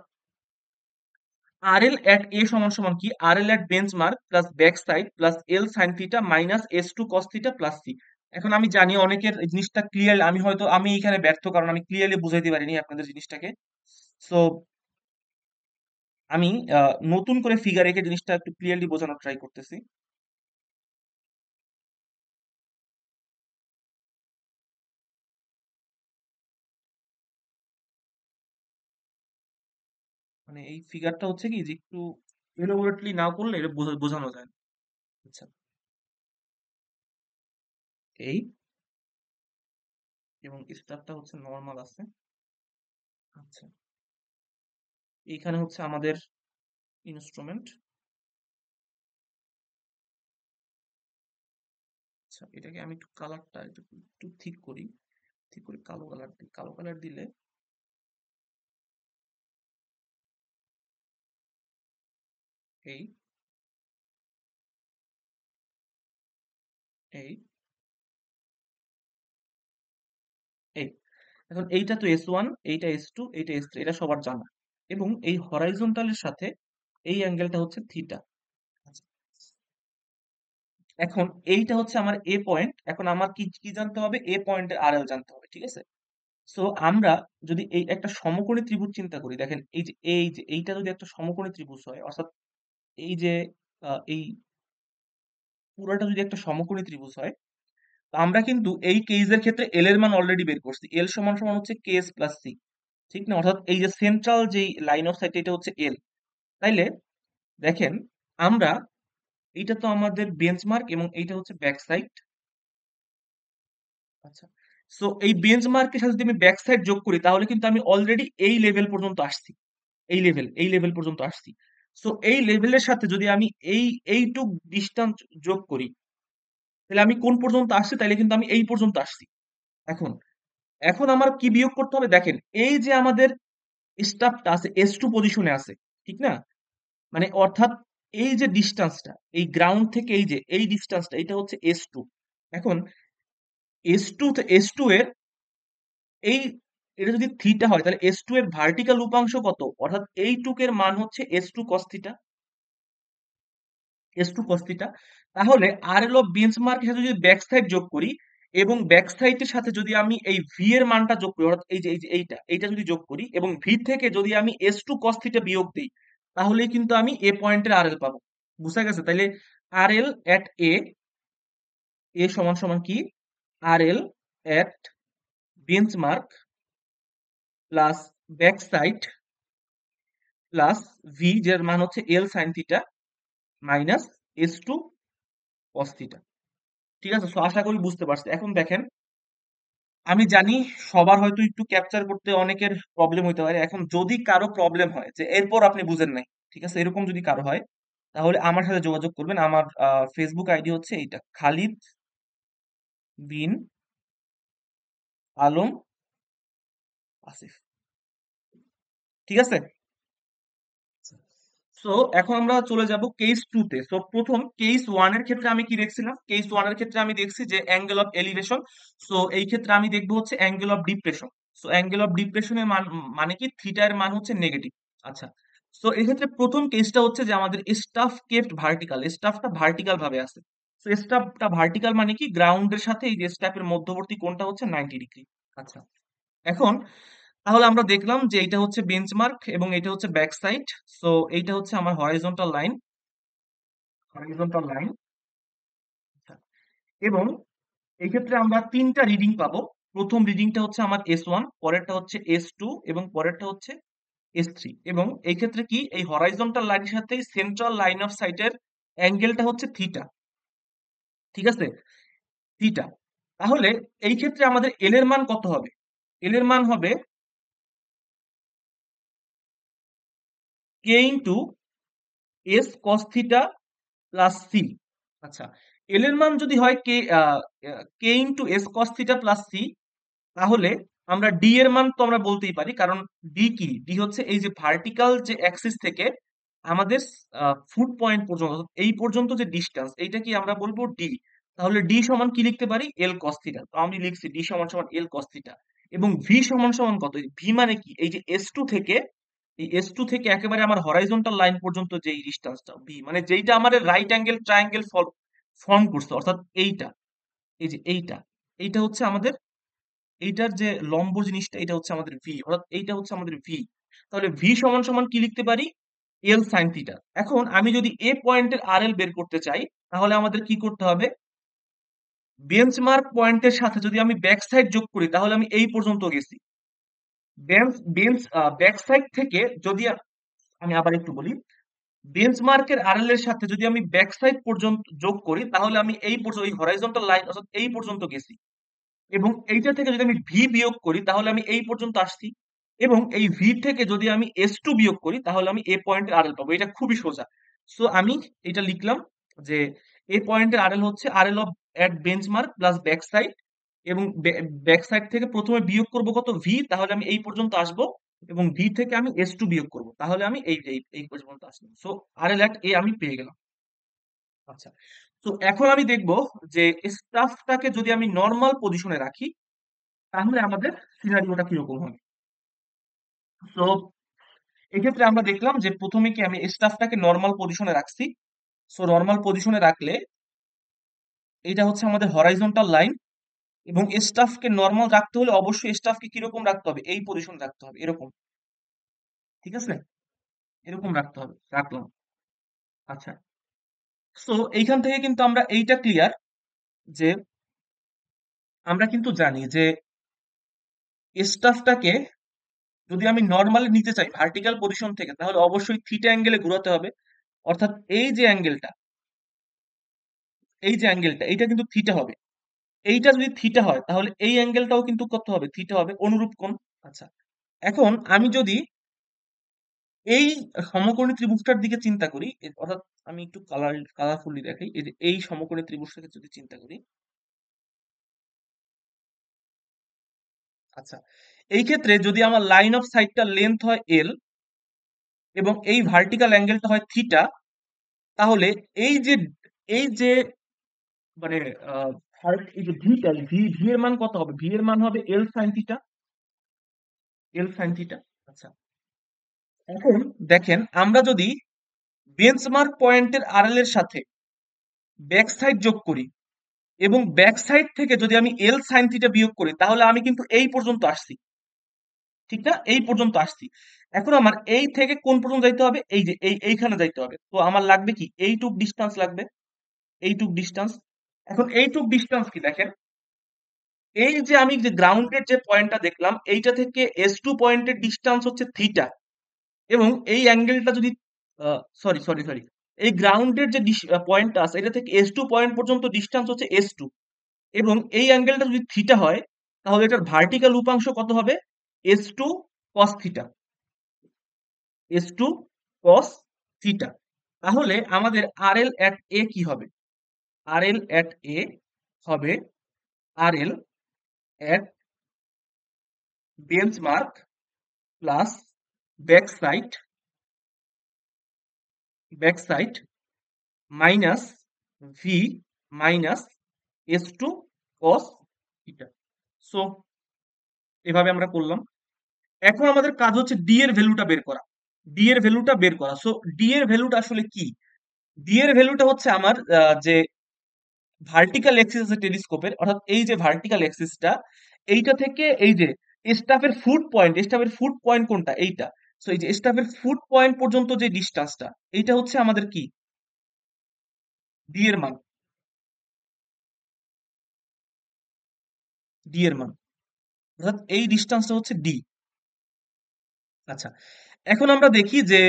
আরএল এট এ সমান সমান কি, RL at benchmark plus back side plus L sine theta minus S2 cos theta plus C. এখন আমি জানি অনেকের এই জিনিসটা ক্লিয়ার, আমি হয়তো আমি এখানে ব্যর্থ কারণ আমি ক্লিয়ারলি বুঝাইতে পারিনি আপনাদের জিনিসটাকে। সো আমি নতুন করে ফিগার এঁকে জিনিসটা একটু ক্লিয়ারলি বোঝানোর ট্রাই করতেছি। মানে এই ফিগারটা হচ্ছে কি, যে একটু এলোবোরেটলি না করলে এটা বোঝানো যায় না। আচ্ছা, এই, এবং স্টারটা হচ্ছে নর্মাল আছে। আচ্ছা, এইখানে হচ্ছে আমাদের ইনস্ট্রুমেন্ট। আচ্ছা, এটাকে আমি একটু কালারটা একটু একটু ঠিক করি, ঠিক করে কালো কালার দিই, কালো কালার দিলে এই, এই, এই, এখন এইটা তো S1, এইটা S2, এইটা S3, এটা সবার জানা, এবং এই হরাইজন্টালের সাথে এই অ্যাঙ্গেলটা হচ্ছে থিটা। আচ্ছা, এখন এইটা হচ্ছে আমার এ পয়েন্ট, এখন আমার কি কি জানতে হবে, এ পয়েন্টের আরএল জানতে হবে, ঠিক আছে? সো আমরা যদি এই একটা সমকোণী ত্রিভুজ চিন্তা করি, দেখেন এই যে এইটা যদি একটা সমকোণী ত্রিভুজ হয়, অর্থাৎ এই যে এই পুরোটা যদি একটা সমকোণী ত্রিভুজ হয়, তো আমরা কিন্তু এই কেসের ক্ষেত্রে এল এর মান অলরেডি বের করছি। এল সমান সমান হচ্ছে কেএস প্লাস সি, ঠিক না? অর্থাৎ এই যে সেন্ট্রাল যেই লাইন অফ সাইট এটা হচ্ছে এল। তাইলে দেখেন, আমরা এইটা তো আমাদের বেঞ্চমার্ক এবং এইটা হচ্ছে ব্যাক সাইড। আচ্ছা, সো এই বেঞ্চমার্কের সাথে যদি আমি ব্যাক সাইড যোগ করি তাহলে কিন্তু আমি অলরেডি এই লেভেল পর্যন্ত আসছি। এই লেভেল পর্যন্ত আসছি। সো এই লেভেলের সাথে যদি আমি এই এইটুক ডিস্টেন্স যোগ করি, তাহলে আমি কোন পর্যন্ত আসছি? তাইলে কিন্তু আমি এই পর্যন্ত আসছি। এখন এখন আমার কি বিয়োগ করতে হবে? দেখেন, এই যে আমাদের স্টাফটা আছে এস টু পজিশনে আছে, ঠিক না? মানে অর্থাৎ এই যে ডিস্টেন্সটা, এই গ্রাউন্ড থেকে এই যে এই ডিস্টেন্সটা, এটা হচ্ছে এস টু। এখন এস টু এর এই, এটা যদি থিটা হয় তাহলে এস টু এর ভার্টিক্যাল উপাংশ কত? অর্থাৎ এইটুকের মান হচ্ছে S two cos theta. S two cos theta. তাহলে আর এল অফ বেঞ্চমার্কের সাথে যদি ব্যাক সাইড যোগ করি এবং ব্যাক সাইডের সাথে যদি আমি এই ভি এর মানটা যোগ করি, অর্থাৎ এই যে এইটা যদি যোগ করি এবং ভি থেকে যদি আমি এস টু কস থিটা বিয়োগ দিই, তাহলেই কিন্তু আমি এ পয়েন্টের আর এল পাবো। বুঝা গেছে? তাইলে আর এল এট এ, এ সমান সমান কি? R L at benchmark plus back side plus V, যার মান হচ্ছে L sine theta minus S two cos theta. ঠিক আছে? সো আশা করি বুঝতে পারছি। এখন দেখেন, আমি জানি সবার হয়তো একটু ক্যাপচার করতে অনেকের প্রবলেম হইতে পারে। এখন যদি কারো প্রবলেম হয় যে এরপর আপনি বুঝেন নাই, ঠিক আছে, এরকম যদি কারো হয়, তাহলে আমার সাথে যোগাযোগ করবেন। আমার ফেসবুক আইডি হচ্ছে এইটা, খালিদ বিন আলম আসিফ, ঠিক আছে? সো এখন আমরা চলে যাব কেস টু তে। সো প্রথম কেস ওয়ান এর ক্ষেত্রে আমি কি দেখছিলাম? কেস ওয়ান এর ক্ষেত্রে আমি দেখছি যে অ্যাঙ্গেল অফ এলিভেশন। সো এই ক্ষেত্রে আমি দেখবো হচ্ছে angle of depression. So angle of ডিপ্রেশনের মান মানে কি? থিটা এর মান হচ্ছে নেগেটিভ। আচ্ছা, সো এই ক্ষেত্রে প্রথম কেসটা হচ্ছে যে আমাদের স্টাফ কেপ্ট ভার্টিক্যাল, স্টাফটা ভার্টিক্যাল ভাবে আছে। সো স্টাফটা ভার্টিক্যাল মানে কি? গ্রাউন্ডের সাথে এই যে স্টাফের মধ্যবর্তী কোণটা হচ্ছে 90 ডিগ্রি। আচ্ছা, এখন তাহলে আমরা দেখলাম যে এইটা হচ্ছে বেঞ্চমার্ক এবং এটা হচ্ছে ব্যাক সাইড। সো এইটা হচ্ছে আমার হরাইজন্টাল লাইন এবং এই ক্ষেত্রে আমরা তিনটা রিডিং পাবো। প্রথম রিডিংটা হচ্ছে আমার এস ওয়ান, পরেরটা হচ্ছে এস টু এবং পরেরটা হচ্ছে এস থ্রি। এবং এই ক্ষেত্রে কি, এই হরাইজন্টাল লাইনের সাথে সেন্ট্রাল লাইন অফ সাইটের অ্যাঙ্গেলটা হচ্ছে থিটা, ঠিক আছে? থিটা। তাহলে এই ক্ষেত্রে আমাদের এল এর মান কত হবে? এল এর মান হবে K into S cos theta plus C. আচ্ছা, এল এর মান যদি হয় K into S cos theta plus C, তাহলে আমরা ডি এর মান তো আমরা বলতেই পারি, কারণ ডি কি? ডি হচ্ছে এই যে ভার্টিক্যাল যে অ্যাক্সিস থেকে আমাদের ফুট পয়েন্ট পর্যন্ত, অর্থাৎ এই পর্যন্ত যে ডিস্টেন্স, এইটা কি আমরা বলবো ডি। তাহলে ডি সমান কি লিখতে পারি? এল কস থিটা। তো আমি লিখছি ডি সমান সমান এল কস থিটা। এবং ভি সমান সমান কত? ভি মানে কি? এই যে এস টু থেকে, এই এস টু থেকে একেবারে আমার হরাইজন্টাল লাইন পর্যন্ত যে ডিস্টেন্সটা ভি, মানে যেইটা আমাদের রাইট অ্যাঙ্গেল ট্রায়াঙ্গেল ফর্ম করছে, অর্থাৎ এইটা, এই যে এইটা হচ্ছে আমাদের, এইটার যে লম্ব জিনিসটা, এটা হচ্ছে আমাদের ভি, অর্থাৎ এইটা হচ্ছে আমাদের ভি। তাহলে ভি সমান সমান কি লিখতে পারি? এল সাইন থিটা। এখন আমি যদি এ পয়েন্টের আর এল বের করতে চাই, তাহলে আমাদের কি করতে হবে? বেঞ্চমার্ক পয়েন্টের সাথে যদি আমি ব্যাক সাইড যোগ করি, তাহলে আমি এই পর্যন্ত গেছি। বেঞ্চ বেঞ্চ ব্যাক সাইড থেকে যদি আমি আবার একটু বলি, বেঞ্চমার্কের আরএল এর সাথে যদি আমি ব্যাক সাইড পর্যন্ত যোগ করি, তাহলে আমি এই পর্যন্ত, এই হরাইজন্টাল লাইন অর্থাৎ এই পর্যন্ত গেছি। এবং এইটা থেকে যদি আমি ভি বিয়োগ করি, তাহলে আমি এই পর্যন্ত আসছি। এবং এই ভি থেকে যদি আমি এস টু বিয়োগ করি, তাহলে আমি এ পয়েন্টের আরএল পাবো। এটা খুবই সোজা। সো আমি এটা লিখলাম যে এ পয়েন্টের আরএল হচ্ছে RL of at benchmark plus back side. এবং ব্যাক সাইড থেকে প্রথমে বিয়োগ করব কত? ভি, তাহলে আমি এই পর্যন্ত আসবো। এবং ভি থেকে আমি এস টু বিয়োগ করব, তাহলে আমি এই পর্যন্ত আসবো। সো আরএল এট এ আমি পেয়ে গেলাম। আচ্ছা, তো এখন আমি দেখব যে স্টাফটাকে যদি আমি নর্মাল পজিশনে রাখি, তাহলে আমাদের সিনারিওটা কিরকম হবে। তো এক্ষেত্রে আমরা দেখলাম যে প্রথমে কি আমি স্টাফটাকে নর্মাল পজিশনে রাখছি। সো নর্মাল পজিশনে রাখলে এটা হচ্ছে আমাদের হরাইজন্টাল লাইন, এবং স্টাফকে নর্মাল রাখতে হলে অবশ্যই স্টাফকে কিরকম রাখতে হবে, এই পজিশন রাখতে হবে, এরকম। ঠিক আছে, এরকম রাখতে হবে, রাখলাম। আচ্ছা, সো এইখান থেকে কিন্তু আমরা এইটা ক্লিয়ার যে আমরা কিন্তু জানি যে স্টাফটাকে যদি আমি নর্মালি নিতে চাই ভার্টিক্যাল পজিশন থেকে, তাহলে অবশ্যই থিটা অ্যাঙ্গেলে ঘোরাতে হবে। অর্থাৎ এই যে অ্যাঙ্গেলটা এইটা কিন্তু থিটা হবে। এইটা যদি থিটা হয় তাহলে এই অ্যাঙ্গেলটাও কিন্তু কত হবে, থিটা হবে, অনুরূপ কোণ। আচ্ছা, এখন আমি যদি এই সমকোণী ত্রিভুজটার দিকে চিন্তা করি, অর্থাৎ আমি একটু কালারফুলি দেখাই, এই যে এই সমকোণী ত্রিভুজটাকে যদি চিন্তা করি। আচ্ছা, এই ক্ষেত্রে যদি আমার লাইন অফ সাইটটা লেন্থ হয় এল এবং এই ভার্টিক্যাল অ্যাঙ্গেলটা হয় থিটা, তাহলে এই যে এই যে মানে এই যে ভিটা, ভি এর মান কত হবে, ভি এর মান হবে এল সাইন থিটা, এল সাইন থিটা। আচ্ছা, এখন দেখেন আমরা যদি বেঞ্চমার্ক পয়েন্টের আরএল এর সাথে ব্যাক সাইড যোগ করি এবং ব্যাক সাইড থেকে যদি আমি এল সাইন থিটা বিয়োগ করি, তাহলে আমি কিন্তু এই পর্যন্ত আসছি। ঠিক না, এই পর্যন্ত আসছি। এখন আমার এই থেকে কোন পর্যন্ত যাইতে হবে, এই যে এইখানে যাইতে হবে। তো আমার লাগবে কি, এইটুক ডিস্টেন্স লাগবে, এইটুক ডিস্টেন্স। এখন এইটুক ডিস্টেন্স কি দেখেন, এই যে আমি যে গ্রাউন্ডের যে পয়েন্টটা দেখলাম, এইটা থেকে S2 পয়েন্টের ডিস্টেন্স হচ্ছে থিটা, এবং এই অ্যাঙ্গেলটা যদি সরি, এই গ্রাউন্ডের যে পয়েন্টটা আছে এটা থেকে S2 পয়েন্ট পর্যন্ত ডিস্টেন্স হচ্ছে S2, এবং এই অ্যাঙ্গেলটা যদি থিটা হয়, তাহলে এটার ভার্টিক্যাল উপাংশ কত হবে, S2 cos theta, S2 cos theta. তাহলে আমাদের RL at A কি হবে, RL at A হবে RL at benchmark plus back side, back side minus V minus S2 cos theta. So এভাবে আমরা করলাম। এখন আমাদের কাজ হচ্ছে ডি এর ভ্যালুটা বের করা, ডি এর ভ্যালুটা বের করা। সো ডি এর ভ্যালুটা আসলে কি, ডি এর ভ্যালুটা হচ্ছে আমার যে ভার্টিক্যাল এক্সিস আছে টেলিস্কোপের, অর্থাৎ এই যে ভার্টিক্যাল এক্সিসটা, এইটা থেকে এই যে স্টাফের ফুট পয়েন্ট কোনটা, এইটা। সো এই যে স্টাফের ফুট পয়েন্ট পর্যন্ত যে ডিস্টেন্সটা, এইটা হচ্ছে আমাদের কি, ডি এর মান, ডি এর মান, অর্থাৎ এই ডিস্টেন্সটা হচ্ছে ডি। আচ্ছা, এখন আমরা দেখি যে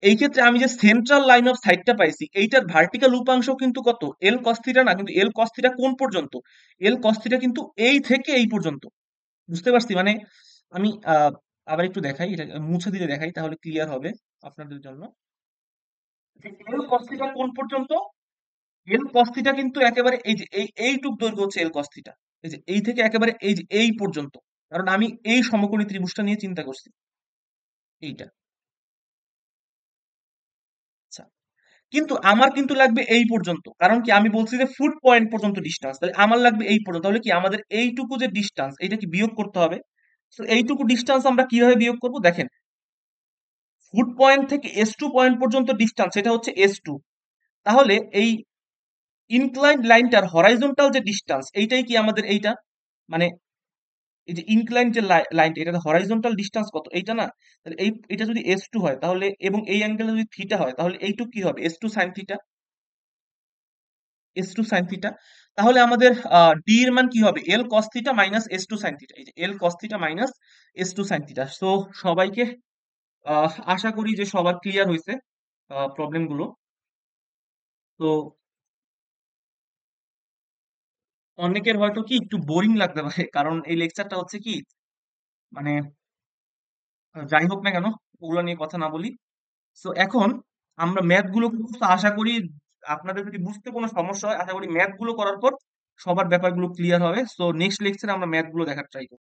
এই ক্ষেত্রে আমি যে সেন্ট্রাল লাইন অফ সাইটটা পাইছি, এইটার ভার্টিক্যাল উপাংশ কিন্তু কত, এল কস থিটা না, কিন্তু এল কস থিটা কোন পর্যন্ত, এল কস থিটা কিন্তু এই থেকে এই পর্যন্ত। বুঝতে পারছি, মানে আমি আবার একটু দেখাই, এটা মুছে দিয়ে দেখাই তাহলে ক্লিয়ার হবে আপনাদের জন্য। এল কস থিটা কোন পর্যন্ত, এল কস থিটা কিন্তু একেবারে এই যে এইটুক দৈর্ঘ্য হচ্ছে এল কস থিটা, এই যে এই থেকে একেবারে এই যে এই পর্যন্ত, কারণ আমি এই সমকোণী ত্রিভুজটা নিয়ে চিন্তা করছি, এইটা। আচ্ছা, কিন্তু আমার কিন্তু লাগবে এই পর্যন্ত, কারণ কি আমি বলছি যে ফুট পয়েন্ট পর্যন্ত ডিস্টেন্স, তাহলে আমার লাগবে এই পর্যন্ত, তাহলে কি আমাদের এইটুকু যে ডিস্টেন্স এটা কি বিয়োগ করতে হবে। তো এইটুকু ডিস্টেন্স আমরা কিভাবে বিয়োগ করব, দেখেন ফুট পয়েন্ট থেকে S2 পয়েন্ট পর্যন্ত ডিস্টেন্স এটা হচ্ছে S2, তাহলে এই ইনক্লাইন্ড লাইনটার হরাইজন্টাল যে ডিস্টেন্স এইটাই কি আমাদের এইটা, মানে এই যে ইনক্লাইন্ড যে লাইনটা, এটা হরাইজন্টাল ডিস্টেন্স কত, এইটা না। তাহলে এটা যদি S2 হয় তাহলে, এবং এই অ্যাঙ্গেল যদি থিটা হয়, তাহলে এইটুকু কি হবে, S2 sin theta, S2 sin theta. তাহলে আমাদের ডি এর মান কি হবে, L cos theta minus S2 sin theta, এই যে L cos theta minus S2 sin theta. So সবাইকে আশা করি যে সবার ক্লিয়ার হয়েছে প্রবলেম গুলো। তো অনেকের হয়তো কি একটু বোরিং লাগতে পারে, কারণ এই লেকচারটা হচ্ছে কি, মানে যাই হোক না কেন, ওগুলো নিয়ে কথা না বলি। সো এখন আমরা ম্যাথ গুলো করবো। তো আশা করি আপনাদের যদি বুঝতে কোনো সমস্যা হয়, আশা করি ম্যাথ গুলো করার পর সবার ব্যাপারগুলো ক্লিয়ার হবে। সো নেক্সট লেকচারে আমরা ম্যাথ গুলো দেখার ট্রাই করবো।